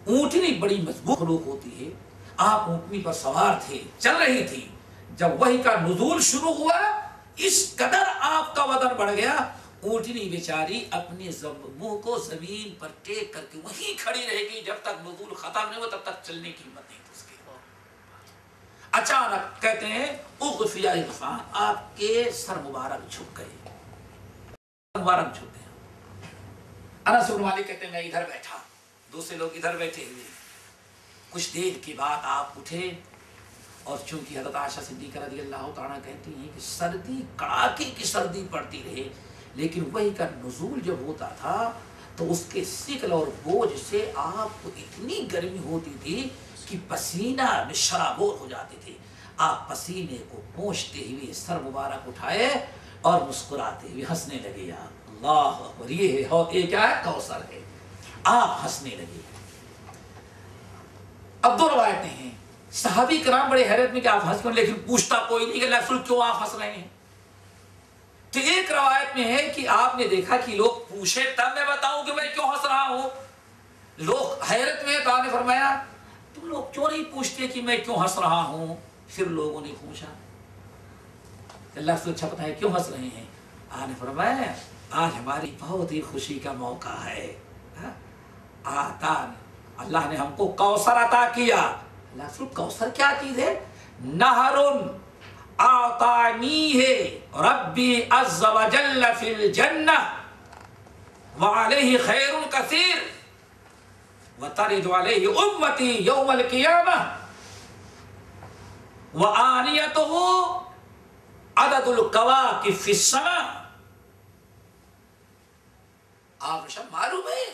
اونٹنی بڑی مضبوط مخلوق ہوتی ہے۔ آپ اونٹنی پر سوار تھے، چل رہی تھی، جب وحی کا نزول شروع ہوا اس قدر آپ کا وزن بڑھ گیا، اونٹنی بیچاری اپنے منہ کو زمین پر ٹیک کر کے وہیں کھڑی رہے گی جب تک نزول ختم نہیں ہوا، تب تک چلنے کی ہمت نہیں تھی اس کی۔ اچانک کہتے ہیں اغفی اغفان، آپ کے سر مبارک جھک گئے، مبارک جھک گیا۔ انس بن مالک کہتے ہیں میں ادھر بیٹھا، دوسرے لوگ ادھر بیٹھے ہوئے، کچھ دیر کے بعد آپ اٹھے، اور چونکہ حضرت عائشہ صدیقہ رضی اللہ تعالیٰ کہتی ہیں کہ سردی، کڑاکے کی سردی پڑتی رہے، لیکن وحی کا نزول جب ہوتا تھا تو اس کے ثقل اور بوجھ سے آپ کو اتنی گرمی ہوتی تھی کہ پسینہ میں شرابور ہو جاتے تھے۔ آپ پسینے کو پوچھتے ہوئے سر مبارک اٹھائے اور مسکراتے ہوئے ہنسنے لگے۔ اللہ اکبر، یہ کیا ہے؟ کوثر ہے۔ آپ ہنسنے لگے۔ اب دو روایتیں ہیں، صحابی کرام بڑے حیرت میں کہ آپ ہنس کیوں، لیکن پوچھتا کوئی نہیں کہ اللہ رسول کیوں آپ ہنس رہے ہیں۔ تو ایک روایت میں ہے کہ آپ نے دیکھا کہ لوگ پوچھے تب میں بتاؤں کہ میں کیوں ہنس رہا ہوں، لوگ حیرت میں، تو آپ نے فرمایا تم لوگ کیوں نہیں پوچھتے کہ میں کیوں ہنس رہا ہوں؟ پھر لوگوں نے پوچھا اللہ سے اچھا پتہ ہے کیوں ہنس رہے ہیں؟ آپ نے فرمایا آج ہماری بہت ہی خوشی کا موقع ہے، اللہ نے ہم کو کوثر عطا کیا۔ اللہ رسول کوثر کیا چیز ہے؟ نہرن اعطانی ہے ربی عز وجل فی الجنہ وعلیہ خیر کثیر وترد علیہ امتی یوم القیامہ وآنیتہ عدد الکواکب فی السماء۔ آپ کو معلوم ہے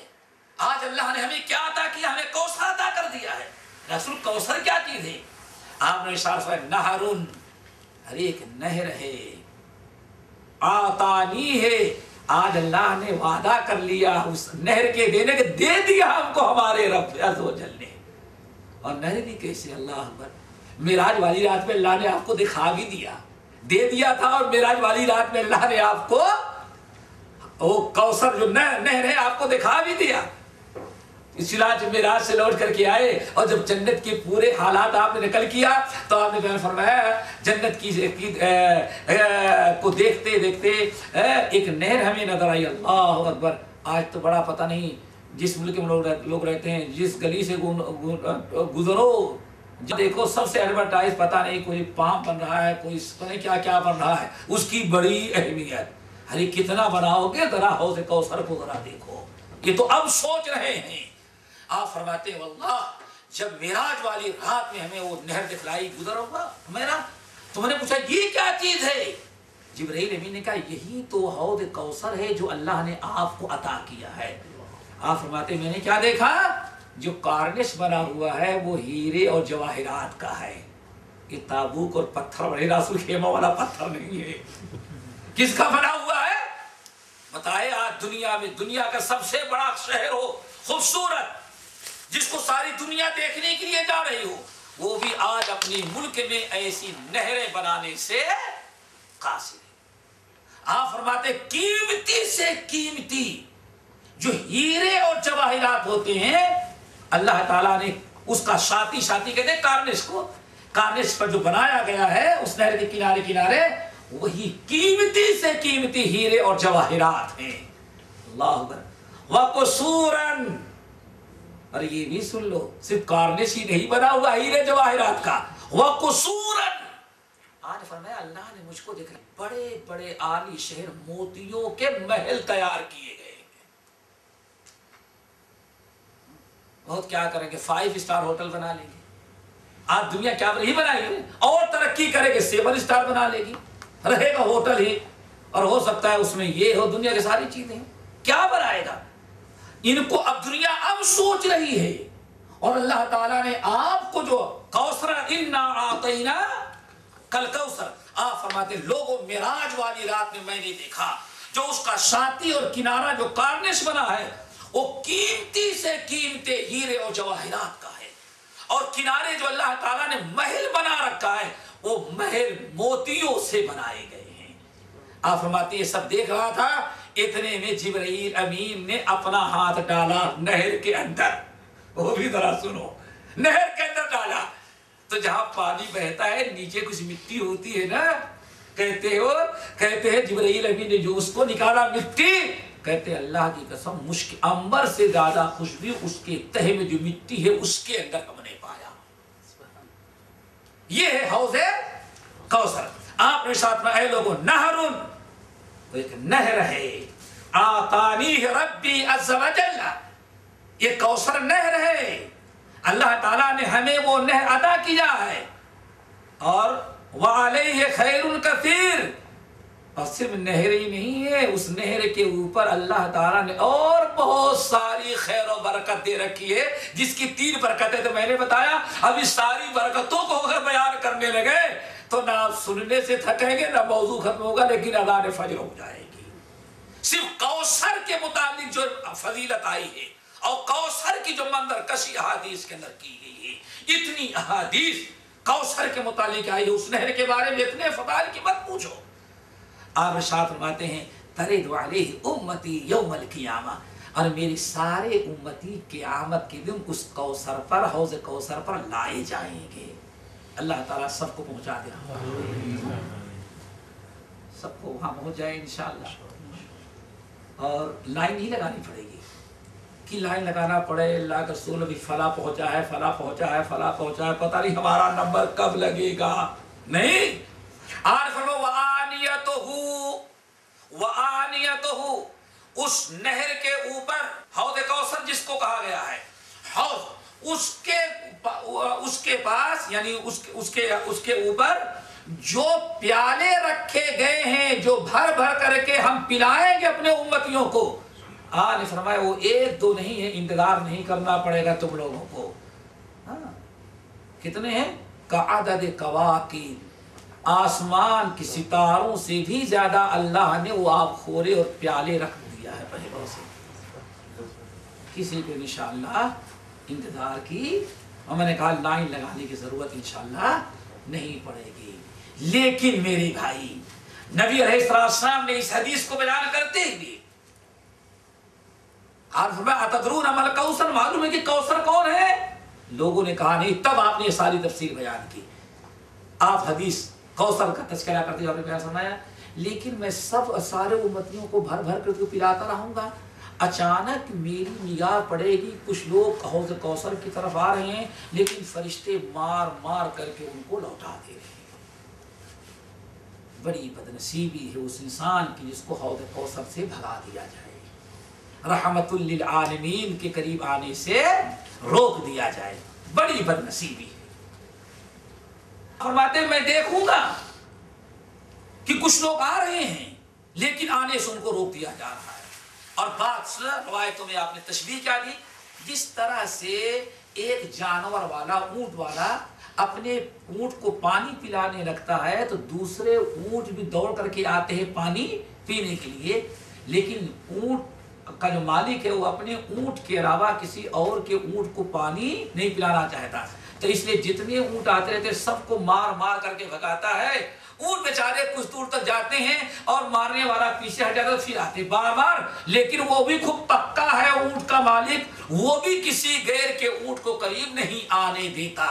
آج اللہ نے ہمیں کیا عطا کیا؟ ہمیں کوثر عطا کر دیا ہے۔ رسول کوثر کیا چیز ہے؟ آپ نے ارشاد فرمایا نہرن، ہر ایک نہر ہے، آتانی ہے، آج اللہ نے وعدہ کر لیا اس نہر کے دینے کے، دے دیا ہم کو ہمارے رب عز و جل نے۔ اور نہر بھی کیسے؟ اللہ اکبر، معراج والی رات میں اللہ نے آپ کو دکھا بھی دیا، دے دیا تھا، اور معراج والی رات میں اللہ نے آپ کو وہ کوثر جو نہر ہے آپ کو دکھا بھی دیا۔ اس علاج معراج سے لوٹ کر کے آئے اور جب جنت کے پورے حالات آپ نے نقل کیا تو آپ نے بیان فرمایا جنت کی کو دیکھتے دیکھتے ایک نہر ہمیں نظر آئی۔ اللہ اکبر، آج تو بڑا پتہ نہیں جس ملک میں لوگ رہتے ہیں، جس گلی سے گزرو دیکھو سب سے ایڈورٹائز پتہ نہیں، کوئی پام بن رہا ہے، کوئی پتہ نہیں کیا کیا بن رہا ہے، اس کی بڑی اہمیت۔ ارے کتنا بناؤ گے، ذرا حوض کوثر کو ذرا دیکھو، یہ تو اب سوچ رہے ہیں۔ آپ فرماتے ہیں واللہ جب معراج والی رات میں ہمیں وہ نہر دکھلائی گزر ہوگا میرا، تو میں نے پوچھا یہ کیا چیز ہے؟ جبرائیل امین نے کہا یہی تو حوض کوثر ہے جو اللہ نے آپ کو عطا کیا ہے۔ آپ فرماتے ہیں میں نے کیا دیکھا؟ جو کارنش بنا ہوا ہے وہ ہیرے اور جواہرات کا ہے، یہ تابوک اور پتھر بڑے رسول خیمہ والا پتھر نہیں ہے۔ کس کا بنا ہوا ہے؟ بتائے آج دنیا میں دنیا کا سب سے بڑا شہر ہو، خوبصورت، جس کو ساری دنیا دیکھنے کے لیے جا رہی ہو، وہ بھی آج اپنے ملک میں ایسی نہریں بنانے سے قاصر ہے۔ آپ فرماتے قیمتی سے قیمتی جو ہیرے اور جواہرات ہوتے ہیں، اللہ تعالیٰ نے اس کا شاتی کہتے ہیں کارنش کو، کارنش پر جو بنایا گیا ہے اس نہر کے کنارے کنارے وہی قیمتی سے قیمتی ہیرے اور جواہرات ہیں. اللہ اکبر. وقصوراً، اور یہ بھی سن لو صرف کارنش ہی نہیں بنا ہوا ہیرے جواہرات کا. وقصوراً، آج فرمایا اللہ نے مجھ کو دیکھا بڑے بڑے عالی شہر موتیوں کے محل تیار کیے گئے. بہت کیا کریں گے، 5 اسٹار ہوٹل بنا لیں گے. آج دنیا کیا نہیں بنائے گی اور ترقی کرے گی، 7 اسٹار بنا لے گی، رہے گا ہوٹل ہی، اور ہو سکتا ہے اس میں یہ ہو، دنیا کی ساری چیزیں کیا بنائے گا. ان کو اب دنیا اب سوچ رہی ہے. اور اللہ تعالیٰ نے آپ کو جو کوثر انا اعطینا کل کوثر، آپ فرماتے لوگوں معراج والی رات میں میں نے دیکھا جو اس کا شاطئ اور کنارہ جو کارنش بنا ہے وہ قیمتی سے قیمتی ہیرے اور جواہرات کا ہے، اور کنارے جو اللہ تعالیٰ نے محل بنا رکھا ہے وہ محل موتیوں سے بنائے گئے ہیں. آپ فرماتے یہ سب دیکھ رہا تھا، اتنے میں جبرائیل امین نے اپنا ہاتھ ڈالا نہر کے اندر. وہ بھی ذرا سنو، نہر کے اندر ڈالا تو جہاں پانی بہتا ہے نیچے کچھ مٹی ہوتی ہے نا، کہتے ہیں جبرائیل امین نے جو اس کو نکالا مٹی، کہتے ہیں اللہ کی قسم مشک عنبر سے زیادہ خوشبو اس کے تہے میں جو مٹی ہے اس کے اندر ہم نے پایا. یہ ہے حوض کوثر. آپ نے ساتھ میں اے لوگوں نہرن، تو ایک نہر ہے، آتانی ربی عز و جل، یہ کوثر نہر ہے، اللہ تعالیٰ نے ہمیں وہ نہر عطا کیا ہے. اور وعلیہ خیر کثیر، اور صرف نہر ہی نہیں ہے، اس نہر کے اوپر اللہ تعالیٰ نے اور بہت ساری خیر و برکت دے رکھی ہے، جس کی 3 برکتیں تو میں نے بتایا. اب اس ساری برکتوں کو اگر بیان کرنے لگے تو نہ آپ سننے سے تھکیں گے نہ موضوع ختم ہوگا، لیکن اذان فجر ہو جائے گی. صرف کوثر کے متعلق جو فضیلت آئی ہے اور کوثر کی جو منظر کشی احادیث کے اندر کی گئی ہے، اتنی احادیث کوثر کے متعلق آئی ہے، اس نہر کے بارے میں اتنے فضائل کی مت پوچھو. آپ ارشاد فرماتے ہیں ترد علیہ امتی یوم القیامہ، اور میری سارے امتی قیامت کے دن اس کوثر پر، حوض کوثر پر لائے جائیں گے. اللہ تعالیٰ سب کو پہنچا دے، سب کو وہاں پہنچ جائے انشاءاللہ. اور لائن ہی لگانی پڑے گی کہ لائن لگانا پڑے، اللہ کے رسول ابھی فلاں پہنچا ہے، فلاں پہنچا ہے، فلاں پہنچا ہے، پتہ نہیں ہمارا نمبر کب لگے گا. نہیں، آج فرمو وآنیتہ، اس نہر کے اوپر حوض کوثر جس کو کہا گیا ہے حوض، اس کے پاس یعنی اس کے اوپر جو پیالے رکھے گئے ہیں جو بھر بھر کر کے ہم پلائیں گے اپنے امتیوں کو. آج نے فرمایا وہ 1-2 نہیں ہے، انتظار نہیں کرنا پڑے گا تم لوگوں کو. کتنے ہیں؟ کعدد کواکب، آسمان کی ستاروں سے بھی زیادہ اللہ نے وہ آب خورے اور پیالے رکھ دیا ہے پہلے سے. کسی کو انشاءاللہ انتظار کی، اور میں نے کہا لائن لگانے کی ضرورت انشاءاللہ نہیں پڑے گی. لیکن میرے بھائی نبی علیہ السلام نے اس حدیث کو بیان کرتے ہوئے آپ فرمایا اتدرون ما الکوثر، معلوم ہے کہ کوثر کون ہے؟ لوگوں نے کہا نہیں. تب آپ نے ساری تفسیر بیان کی. آپ حدیث کوثر کا تذکرہ کرتے ہوئے بیان فرمایا لیکن میں سارے امتیوں کو بھر بھر کر کے پلاتا رہوں گا. اچانک میری نگاہ پڑے گی کچھ لوگ حوض کوثر کی طرف آ رہے ہیں لیکن فرشتے مار مار کر کے ان کو لوٹا دے رہے ہیں. بڑی بدنصیبی ہے اس انسان کی جس کو حوض کوثر سے بھگا دیا جائے، رحمت للعالمین کے قریب آنے سے روک دیا جائے. بڑی بدنصیبی ہے. فرماتے میں دیکھوں گا کہ کچھ لوگ آ رہے ہیں لیکن آنے سے ان کو روک دیا جا رہا ہے. اور بات روایتوں میں آپ نے تشبیہ کیا دی، جس طرح سے ایک جانور والا، اونٹ والا اپنے اونٹ کو پانی پلانے لگتا ہے تو دوسرے اونٹ بھی دوڑ کر کے آتے ہیں پانی پینے کے لیے، لیکن اونٹ کا جو مالک ہے وہ اپنے اونٹ کے علاوہ کسی اور کے اونٹ کو پانی نہیں پلانا چاہتا، تو اس لیے جتنے اونٹ آتے رہتے سب کو مار مار کر کے بھگاتا ہے. اونٹ بیچارے کچھ دور تک جاتے ہیں اور مارنے والا پیچھے ہٹ جاتا ہے، پھر آتے بار بار، لیکن وہ بھی خوب پکا ہے اونٹ کا مالک، وہ بھی کسی غیر کے اونٹ کو قریب نہیں آنے دیتا.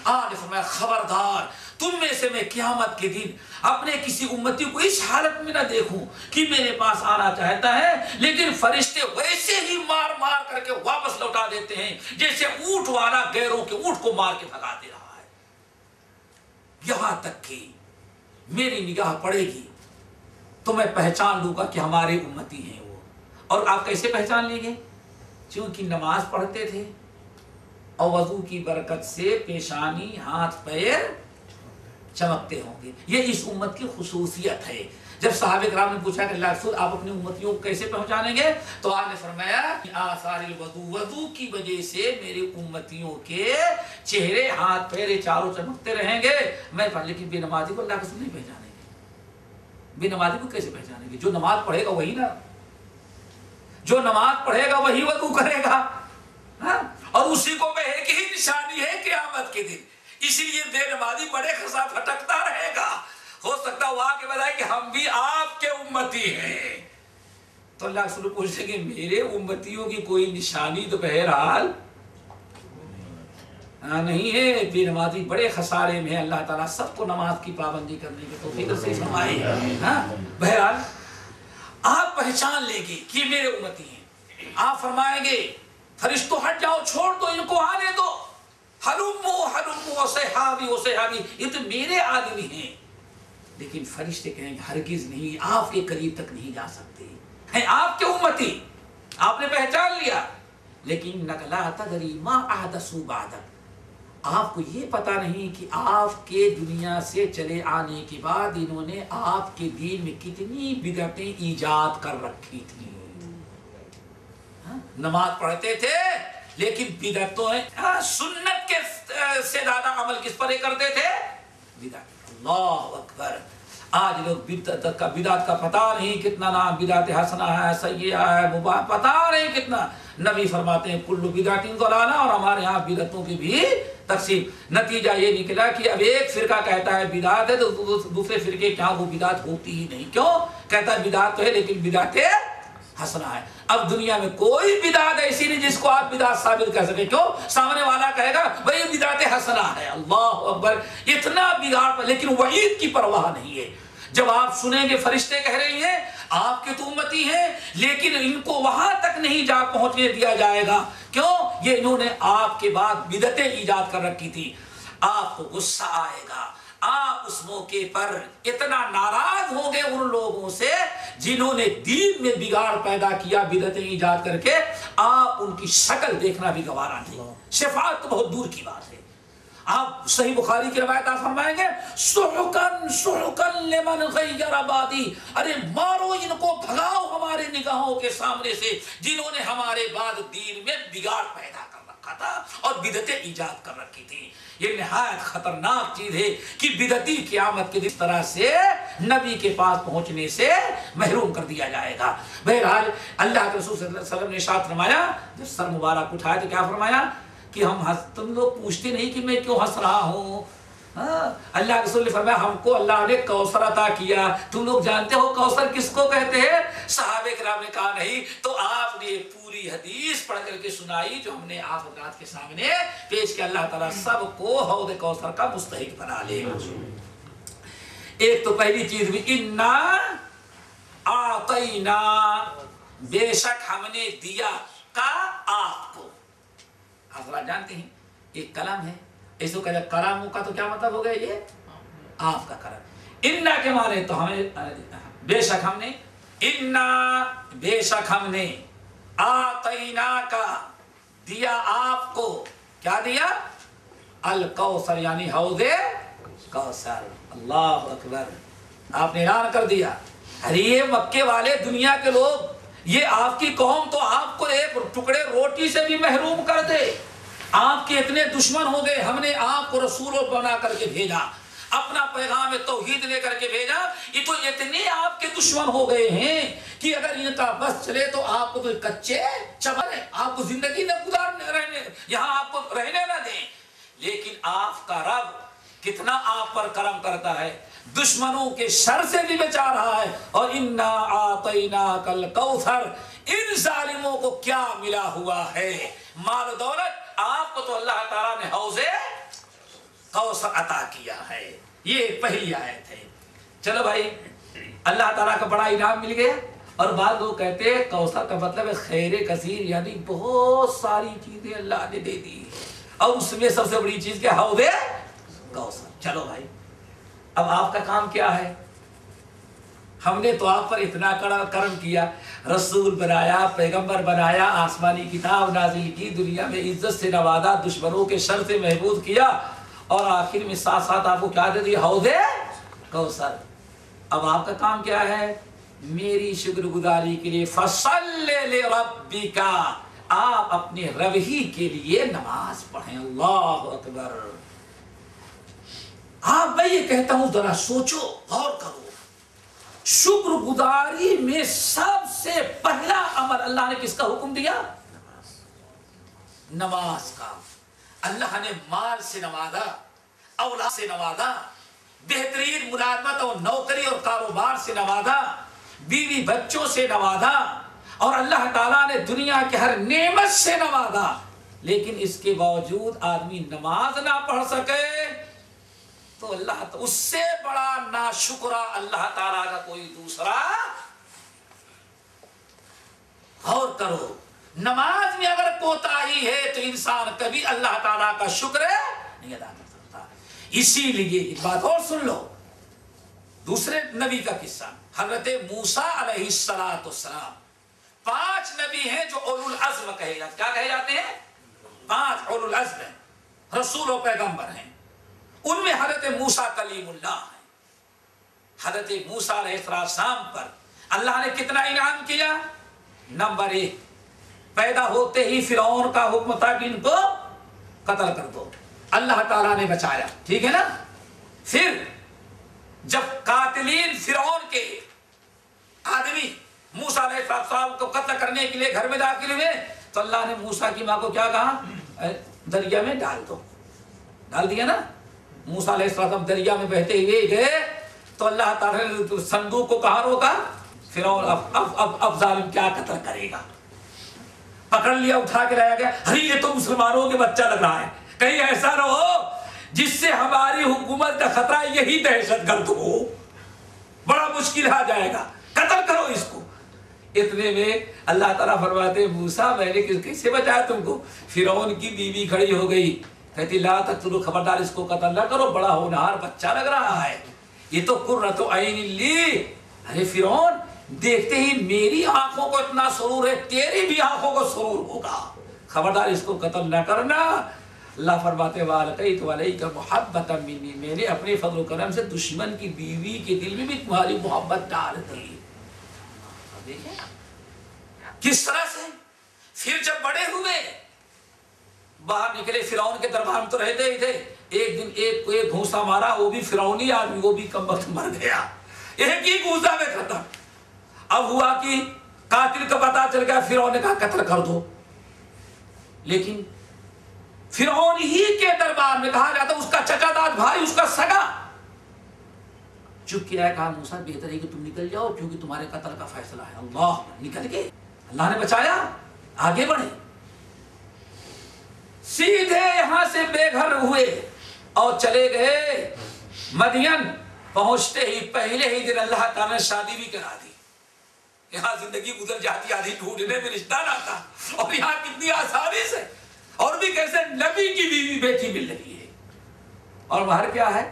آپ نے فرمایا خبردار تم میں سے میں قیامت کے دن اپنے کسی امتی کو اس حالت میں نہ دیکھوں کہ میرے پاس آنا چاہتا ہے لیکن فرشتے ویسے ہی مار مار کر کے واپس لوٹا دیتے ہیں جیسے اونٹ والا غیروں کے اونٹ کو مار کے بھگا دے رہا ہے. یہاں تک کہ میری نگاہ پڑے گی تو میں پہچان لوں گا کہ ہمارے امتی ہیں وہ. اور آپ کیسے پہچان لیں گے؟ چونکہ نماز پڑھتے تھے اور وضو کی برکت سے پیشانی ہاتھ پیر چمکتے ہوں گے. یہ اس امت کی خصوصیت ہے. جب صحابہ کرام نے پوچھا کہ اللہ رسول آپ اپنی امتیوں کو کیسے پہچانیں گے تو آپ نے فرمایا آثار الوضو، وضو کی وجہ سے میری امتیوں کے چہرے ہاتھ پیر چاروں چمکتے رہیں گے. میں لیکن بے نمازی کو اللہ رسول نہیں پہچانیں گے. بے نمازی کو کیسے پہچانیں گے؟ جو نماز پڑھے گا وہی نا، جو نماز پڑھے گا وہی وضو کرے گا اور اسی کو ایک ہی نشانی ہے قیامت کے دن. اسی لیے بے نمازی بڑے خسا پھٹکتا رہے گا. ہو سکتا ہے وہاں کے بجائے کہ ہم بھی آپ کے امتی ہیں. تو اللہ رسول پوچھیں گے میرے امتیوں کی کوئی نشانی تو بہرحال نہیں ہے. بے نمازی بڑے خسارے میں ہے. اللہ تعالیٰ سب کو نماز کی پابندی کرنے کی توفیق سے فرمائے. بہرحال آپ پہچان لیں گے کہ میرے امتی ہیں. آپ فرمائیں گے فرشتوں ہٹ جاؤ، چھوڑ دو، ان کو آنے دو. ہلمو ہلمو صحابی و صحابی، یہ تو میرے آدمی ہیں. لیکن فرشتے کہیں گے ہرگز نہیں، آپ کے قریب تک نہیں جا سکتے ہیں آپ کے امتی. آپ نے پہچان لیا لیکن لا تدری ما احدثوا بعدک، آپ کو یہ پتا نہیں کہ آپ کے دنیا سے چلے آنے کے بعد انہوں نے آپ کے دین میں کتنی بدعتیں ایجاد کر رکھی تھیں. نماز پڑھتے تھے لیکن بدعتوں سنت کے سے زیادہ عمل کس پر کرتے تھے؟ بدعت. اللہ اکبر. آج لوگ بدعت کا پتہ نہیں کتنا نام، بدعت حسنہ ہے، سیئہ ہے، مباح، پتہ نہیں کتنا. نبی فرماتے ہیں کل بدعت ضلالہ، اور ہمارے ہاں بدعتوں کی بھی تقسیم. نتیجہ یہ نکلا کہ اب ایک فرقہ کہتا ہے بدعت ہے تو دوسرے فرقے کیا وہ بدعت ہوتی ہی نہیں. کیوں؟ کہتا ہے بدعت تو ہے لیکن بدعت حسنہ ہے. اب دنیا میں کوئی بدعت ایسی نہیں جس کو آپ بدعت ثابت کر سکے. کیوں؟ سامنے والا کہے گا بھئی بدعت حسنہ ہے. اللہ اکبر. اتنا بگاڑ، لیکن وعید کی پرواہ نہیں ہے. جب آپ سنیں گے فرشتے کہہ رہے ہیں آپ کے تو امتی ہیں لیکن ان کو وہاں تک نہیں جا پہنچنے دیا جائے گا. کیوں؟ یہ انہوں نے آپ کے بعد بدعتیں ایجاد کر رکھی تھی. آپ کو غصہ آئے گا. آپ اس موقع پر اتنا ناراض ہوں گے ان لوگوں سے جنہوں نے دین میں بگاڑ پیدا کیا بدعتیں ایجاد کر کے. آپ ان کی شکل دیکھنا بھی گوارا نہیں. شفاعت تو بہت دور کی بات ہے. آپ صحیح بخاری کی روایت آپ فرمائیں گے سحقن سحقن لمن غیر بادی، ارے مارو ان کو، بھگاؤ ہمارے نگاہوں کے سامنے سے جنہوں نے ہمارے بعد دین میں بگاڑ پیدا کر رکھا تھا اور بدعتیں ایجاد کر رکھی تھی. یہ نہایت خطرناک چیز ہے کہ بدعتی قیامت کے اس طرح سے نبی کے پاس پہنچنے سے محروم کر دیا جائے گا. بہرحال اللہ کے رسول صلی اللہ علیہ وسلم نے ارشاد فرمایا، جب سر مبارک اٹھایا تو کیا فرمایا کہ تم لوگ پوچھتے نہیں کہ میں کیوں ہنس رہا ہوں. اللہ کے رسول نے فرمایا ہم کو اللہ نے کوثر عطا کیا، تم لوگ جانتے ہو کوثر کس کو کہتے ہیں؟ صحابہ کرام نے کہا نہیں. تو آپ نے پوری حدیث پڑھ کر کے سنائی جو ہم نے آپ حضرات کے سامنے پیش کیا. اللہ تعالیٰ سب کو حوض کوثر کا مستحق بنا لے. ایک تو پہلی چیز بھی انا اعطینا، بے شک ہم نے دیا کا آپ کو. حضرات جانتے ہیں ایک کلم ہے، اس کو کہتے ہیں کرم کا، تو کیا مطلب ہو گیا؟ یہ آپ کا کرم. انا کے معنی تو ہمیں بے شک ہم نے، انا بے شک ہم نے، آتینا کا دیا آپ کو. کیا دیا؟ الکوثر، یعنی حوض کوثر. اللہ اکبر. آپ نے اعلان کر دیا. ارے یہ مکے والے دنیا کے لوگ، یہ آپ کی قوم تو آپ کو ایک ٹکڑے روٹی سے بھی محروم کر دے. آپ کے اتنے دشمن ہو گئے، ہم نے آپ کو رسول بنا کر کے بھیجا، اپنا پیغام توحید لے کر کے بھیجا. یہ تو اتنے آپ کے دشمن ہو گئے ہیں کہ اگر ان کا بس چلے تو آپ کو تو کچے چبر ہیں، آپ کو زندگی نہ گزارنے رہنے، یہاں آپ کو رہنے نہ دیں. لیکن آپ کا رب کتنا آپ پر کرم کرتا ہے، دشمنوں کے شر سے بھی بچا رہا ہے. اور انا اعطیناک الکوثر، ان ظالموں کو کیا ملا ہوا ہے؟ مال و دولت. آپ کو تو اللہ تعالیٰ نے حوض کوثر عطا کیا ہے. یہ پہلی آیت ہے. چلو بھائی اللہ تعالیٰ کا بڑا انعام مل گیا. اور بعض لوگ کہتے ہیں کوثر کا مطلب ہے خیر کثیر، یعنی بہت ساری چیزیں اللہ نے دے دی اور اس میں سب سے بڑی چیز کیا؟ حوض کوثر. چلو بھائی اب آپ کا کام کیا ہے؟ ہم نے تو آپ پر اتنا کرم کیا، رسول بنایا، پیغمبر بنایا، آسمانی کتاب نازل کی، دنیا میں عزت سے نوازا، دشمنوں کے شر سے محفوظ کیا، اور آخر میں ساتھ ساتھ آپ کو کیا دے دیا؟ حوض کوثر. اب آپ کا کام کیا ہے؟ میری شکر گزاری کے لیے فصل لربک، آپ اپنے رب ہی کے لیے نماز پڑھیں. اللہ اکبر. آپ میں یہ کہتا ہوں ذرا سوچو، غور کرو. شکر گزاری میں سب سے پہلا عمل اللہ نے کس کا حکم دیا؟ نماز کا. اللہ نے مال سے نوازا، اولاد سے نوازا، بہترین ملازمت اور نوکری اور کاروبار سے نوازا، بیوی بچوں سے نوازا، اور اللہ تعالیٰ نے دنیا کے ہر نعمت سے نوازا. لیکن اس کے باوجود آدمی نماز نہ پڑھ سکے تو اللہ اس سے بڑا ناشکرا اللہ تعالیٰ کا کوئی دوسرا. غور کرو، نماز میں اگر کوتاہی ہے تو انسان کبھی اللہ تعالیٰ کا شکر نہیں ادا کر سکتا. اسی لیے ایک بات اور سن لو، دوسرے نبی کا قصہ، حضرت موسیٰ علیہ السلام. 5 نبی ہیں جو اولو العزم کہے جاتے. کیا کہے جاتے ہیں؟ 5 اولو العزم ہیں، رسول و پیغمبر ہیں. ان میں حضرت موسیٰ کلیم اللہ ہے. حضرت موسیٰ علیہ السلام پر اللہ نے کتنا انعام کیا؟ نمبر 1، پیدا ہوتے ہی فرعون کا حکم تھا کہ ان کو قتل کر دو، اللہ تعالیٰ نے بچایا. ٹھیک ہے نا؟ پھر جب قاتلین فرعون کے آدمی موسیٰ علیہ السلام کو قتل کرنے کے لیے گھر میں داخل ہوئے تو اللہ نے موسیٰ کی ماں کو کیا کہا؟ دریا میں ڈال دو. ڈال دیا نا. موسیٰ علیہ السلام دریا میں بہتے ہوئے گئے تو اللہ تعالیٰ نے صندوق کو کہاں روکا؟ فرعون اب ظالم کیا قتل کرے گا. پکڑ لیا، اٹھا کے لایا گیا. ارے یہ تو مسلمانوں کے بچہ لگ رہا ہے، کہیں ایسا نہ ہو جس سے ہماری حکومت کا خطرہ یہی دہشت گرد ہو، بڑا مشکل آ جائے گا، قتل کرو اس کو. اتنے میں اللہ تعالیٰ فرماتے موسیٰ میں نے کیسے بچایا تم کو؟ فرعون کی بیوی کھڑی ہو گئی، کہتی لا تقتلوا، خبردار اس کو قتل نہ کرو، بڑا ہونہار بچہ لگ رہا ہے، یہ تو قرۃ عین لی. ارے فرعون دیکھتے ہی میری آنکھوں کو اتنا سرور ہے، تیری بھی آنکھوں کو سرور ہوگا، خبردار اس کو قتل نہ کرنا. اللہ فرماتے وَأَلْقَيْتُ عَلَيْكَ مُحَبَّةً مِّنِّي، میں نے اپنے فضل و کرم سے دشمن کی بیوی کے دل میں بھی تمہاری محبت ڈال دی. دیکھیں کس طرح سے. پھر جب بڑے ہوئے باہر نکلے، فرعون کے دربار میں تو رہتے ہی تھے. ایک دن ایک گھونسا مارا، وہ بھی فرعونی آدمی، وہ بھی کم وقت مر گیا، ایک ہی گھونسا میں ختم. اب ہوا کہ قاتل کا پتہ چل گیا، فرعون نے کہا قتل کر دو. لیکن فرعون ہی کے دربار میں کہا جاتا اس کا چچا داد بھائی، اس کا سگا چپ کیا ہے. کہا موسیٰ بہتر ہے کہ تم نکل جاؤ کیونکہ تمہارے قتل کا فیصلہ ہے. اللہ نکل گئے، اللہ نے بچایا، آگے بڑھے. سیدھے یہاں سے بے گھر ہوئے اور چلے گئے مدین. پہنچتے ہی پہلے ہی دن اللہ تعالیٰ نے شادی بھی کرا دی. یہاں زندگی گزر جاتی، آدھی ڈھونڈنے میں رشتہ نہ تھا، اور یہاں کتنی آسانی سے اور بھی کیسے نبی کی بیوی بیٹی مل رہی ہے. اور باہر کیا ہے؟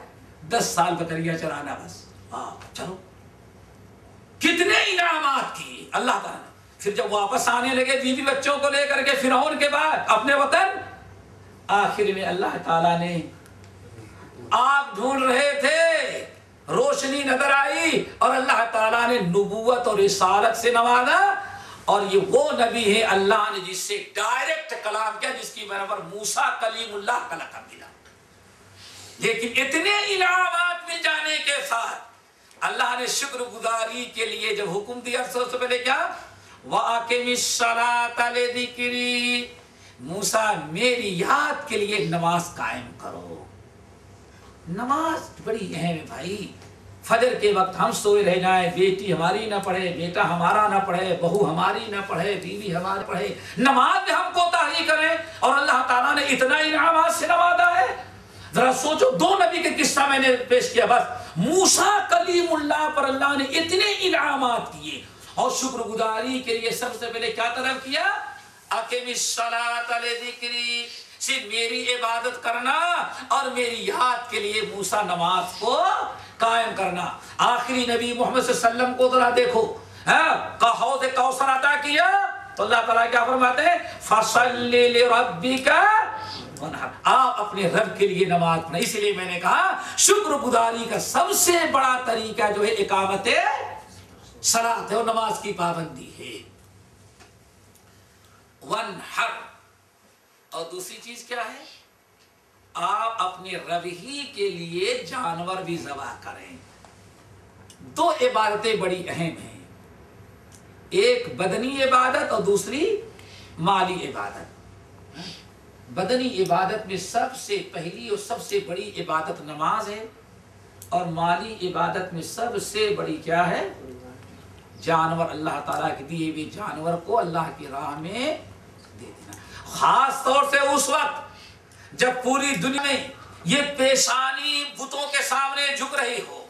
10 سال بکریاں چرانا بس. چلو کتنے انعامات کی اللہ تعالیٰ نے. پھر جب واپس آنے لگے بیوی بچوں کو لے کر کے فرعون کے بعد اپنے وطن، آخر میں اللہ تعالیٰ نے آگ ڈھونڈ رہے تھے، روشنی نظر آئی اور اللہ تعالیٰ نے نبوت اور رسالت سے نوازا. اور یہ وہ نبی ہے اللہ نے جس سے ڈائریکٹ کلام کیا، جس کی برابر موسیٰ کلیم اللہ کا لقب ملا. لیکن اتنے انعامات مل جانے کے ساتھ اللہ نے شکر گزاری کے لیے جب حکم دیا سب سے پہلے کیا؟ وَأَقِمِ الصَّلَاةَ لِذِكْرِي، موسیٰ میری یاد کے لیے نماز قائم کرو. نماز بڑی اہم ہے بھائی. فجر کے وقت ہم سوئے رہ جائیں، بیٹی ہماری نہ پڑھے، بیٹا ہمارا نہ پڑھے، بہو ہماری نہ پڑھے، بیوی ہماری پڑھے، نماز میں ہم کوتاہی کریں اور اللہ تعالیٰ نے اتنا انعامات سے نوازا ہے. ذرا سوچو، 2 نبی کے قصہ میں نے پیش کیا بس۔ موسیٰ کلیم اللہ پر اللہ نے اتنے انعامات کیے، اور شکر گزاری کے لیے سب سے پہلے کیا طلب کیا؟ اقم الصلاۃ لذکری، صرف میری عبادت کرنا اور میری یاد کے لیے موسیٰ نماز کو قائم کرنا۔ آخری نبی محمد صلی اللہ علیہ وسلم کو ذرا دیکھو، حوض کوثر عطا کیا تو اللہ تعالیٰ کیا فرماتے ہیں؟ فَصَلِّ لِرَبِّكَ وَانْحَرْ، آپ اپنے رب کے لیے نماز پڑھیں۔ اس لیے میں نے کہا شکر گزاری کا سب سے بڑا طریقہ جو ہے اقامت صلاۃ ہے، اور نماز کی پابندی ہے۔ وَانْحَرْ، اور دوسری چیز کیا ہے؟ آپ اپنے رب ہی کے لیے جانور بھی ذبح کریں۔ 2 عبادتیں بڑی اہم ہیں، ایک بدنی عبادت اور دوسری مالی عبادت۔ بدنی عبادت میں سب سے پہلی اور سب سے بڑی عبادت نماز ہے، اور مالی عبادت میں سب سے بڑی کیا ہے؟ جانور، اللہ تعالیٰ کے دیے ہوئے جانور کو اللہ کی راہ میں دے دینا۔ خاص طور سے اس وقت جب پوری دنیا میں یہ پیشانی بتوں کے سامنے جھک رہی ہو،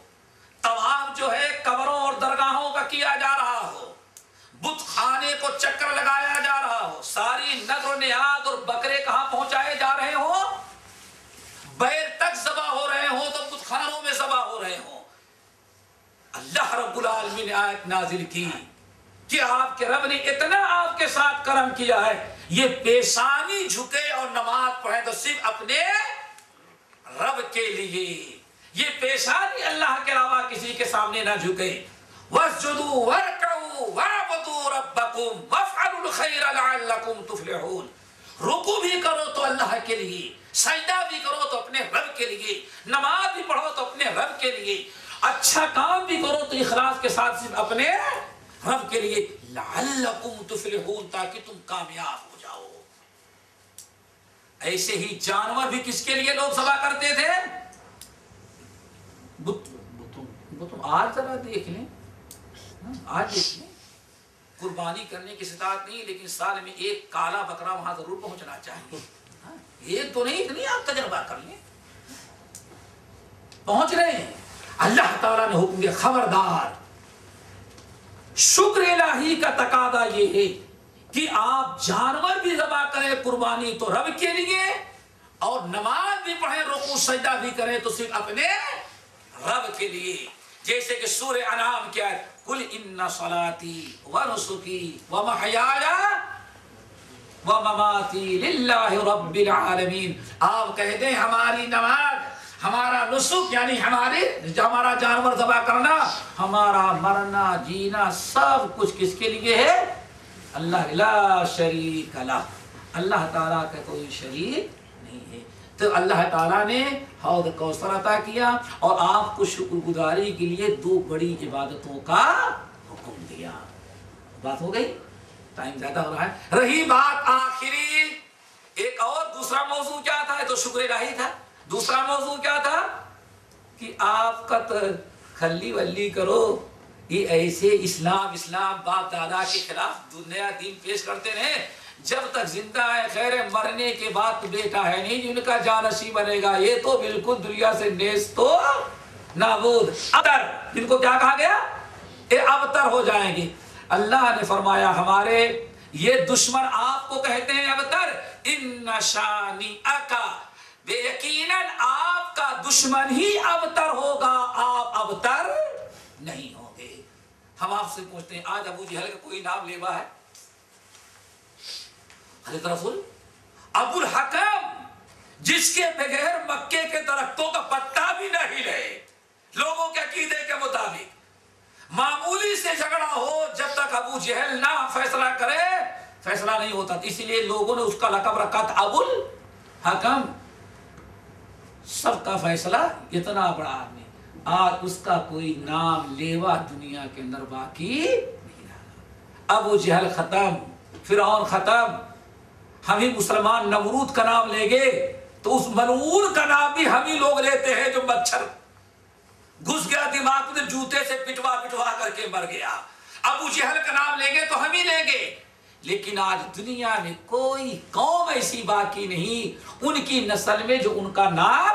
طواف جو ہے قبروں اور درگاہوں کا کیا جا رہا ہو، بت خانے کو چکر لگایا جا رہا ہو، ساری نذر و نیاز اور بکرے کہاں پہنچائے جا رہے ہوں، بیل تک ذبح ہو رہے ہوں تو بت خانوں میں ذبح ہو رہے ہوں، اللہ رب العالمین نے آیت نازل کی کہ آپ کے رب نے اتنا آپ کے ساتھ کرم کیا ہے، یہ پیشانی جھکے اور نماز پڑھیں تو صرف اپنے رب کے لیے، یہ پیشانی اللہ کے علاوہ کسی کے سامنے نہ جھکے۔ وَاسْجُدُوا وَارْكَعُوا وَاعْبُدُوا رَبَّكُمْ وَافْعَلُوا الْخَيْرَ لَعَلَّكُمْ تُفْلِحُونَ، رکوع بھی کرو تو اللہ کے لیے، سجدہ بھی کرو تو اپنے رب کے لیے، نماز بھی پڑھو تو اپنے رب کے لیے، اچھا کام بھی کرو تو اخلاص کے ساتھ صرف اپنے رب کے لیے، لعلکم تفلحون، تاکہ تم کامیاب ہو جاؤ۔ ایسے ہی جانور بھی کس کے لیے لوگ ذبح کرتے تھے؟ بتوں۔ آج ذرا دیکھ لیں، آج دیکھ لیں، قربانی کرنے کی استطاعت نہیں، لیکن سال میں ایک کالا بکرا وہاں ضرور پہنچنا چاہیے۔ ایک تو نہیں، اتنی آپ تجربہ کر لیں، پہنچ رہے ہیں۔ اللہ تعالیٰ نے حکم دیا، خبردار، شکر الہی کا تقاضا یہ ہے کہ آپ جانور بھی ذبح کریں قربانی تو رب کے لیے، اور نماز بھی پڑھیں، رکوع سجدہ بھی کریں تو صرف اپنے رب کے لیے۔ جیسے کہ سورہ انعام کیا ہے، قُلْ إِنَّ صَلَاتِي وَنُسُكِي وَمَحْيَايَ وَمَمَاتِي لِلَّهِ رَبِّ الْعَالَمِينَ، آپ کہہ دیں ہماری نماز، ہمارا نسک یعنی ہمارا جانور ذبح کرنا، ہمارا مرنا جینا سب کچھ کس کے لیے ہے؟ اللہ لا شریک لہ، اللہ تعالیٰ کا کوئی شریک نہیں ہے۔ تو اللہ تعالیٰ نے حوض کوثر عطا کیا اور آپ کو شکر گزاری کے لیے 2 بڑی عبادتوں کا حکم دیا۔ بات ہو گئی، ٹائم زیادہ ہو رہا ہے۔ رہی بات آخری، ایک اور دوسرا موضوع کیا تھا؟ تو شکر الہی تھا۔ دوسرا موضوع کیا تھا کہ آپ کا کھلی ولی کرو، یہ ایسے اسلام باپ دادا کے خلاف نیا دین پیش کرتے رہے، جب تک زندہ ہے خیر، مرنے کے بعد تو بیٹا ہے نہیں جن کا جانشی بنے گا، یہ تو بالکل دنیا سے نیست تو نابود، ابتر، جن کو کیا کہا گیا؟ یہ ابتر ہو جائیں گے۔ اللہ نے فرمایا ہمارے یہ دشمن آپ کو کہتے ہیں ابتر، ان شانئک، بے یقیناً آپ کا دشمن ہی ابتر ہوگا، آپ ابتر نہیں ہوں گے۔ ہم آپ سے پوچھتے ہیں آج ابو جہل کا کوئی نام لیوا ہے؟ حضرت رسول ابو الحکم، جس کے بغیر مکے کے درختوں کا پتا بھی نہ ہلے، لوگوں کے عقیدے کے مطابق معمولی سے جھگڑا ہو، جب تک ابو جہل نہ فیصلہ کرے فیصلہ نہیں ہوتا، اسی لیے لوگوں نے اس کا لقب رکھا تھا ابو الحکم، سب کا فیصلہ اتنا بڑا آدمی، آج اس کا کوئی نام لیوا دنیا کے اندر باقی نہیں رہا۔ ابو جہل ختم، فرعون ختم، ہم ہی مسلمان نمرود کا نام لیں گے تو اس ملعون کا نام بھی ہم ہی لوگ لیتے ہیں جو مچھر گھس گیا دماغ میں، جوتے سے پٹوا کر کے مر گیا۔ ابو جہل کا نام لیں گے تو ہم ہی لیں گے، لیکن آج دنیا میں کوئی قوم ایسی باقی نہیں ان کی نسل میں جو ان کا نام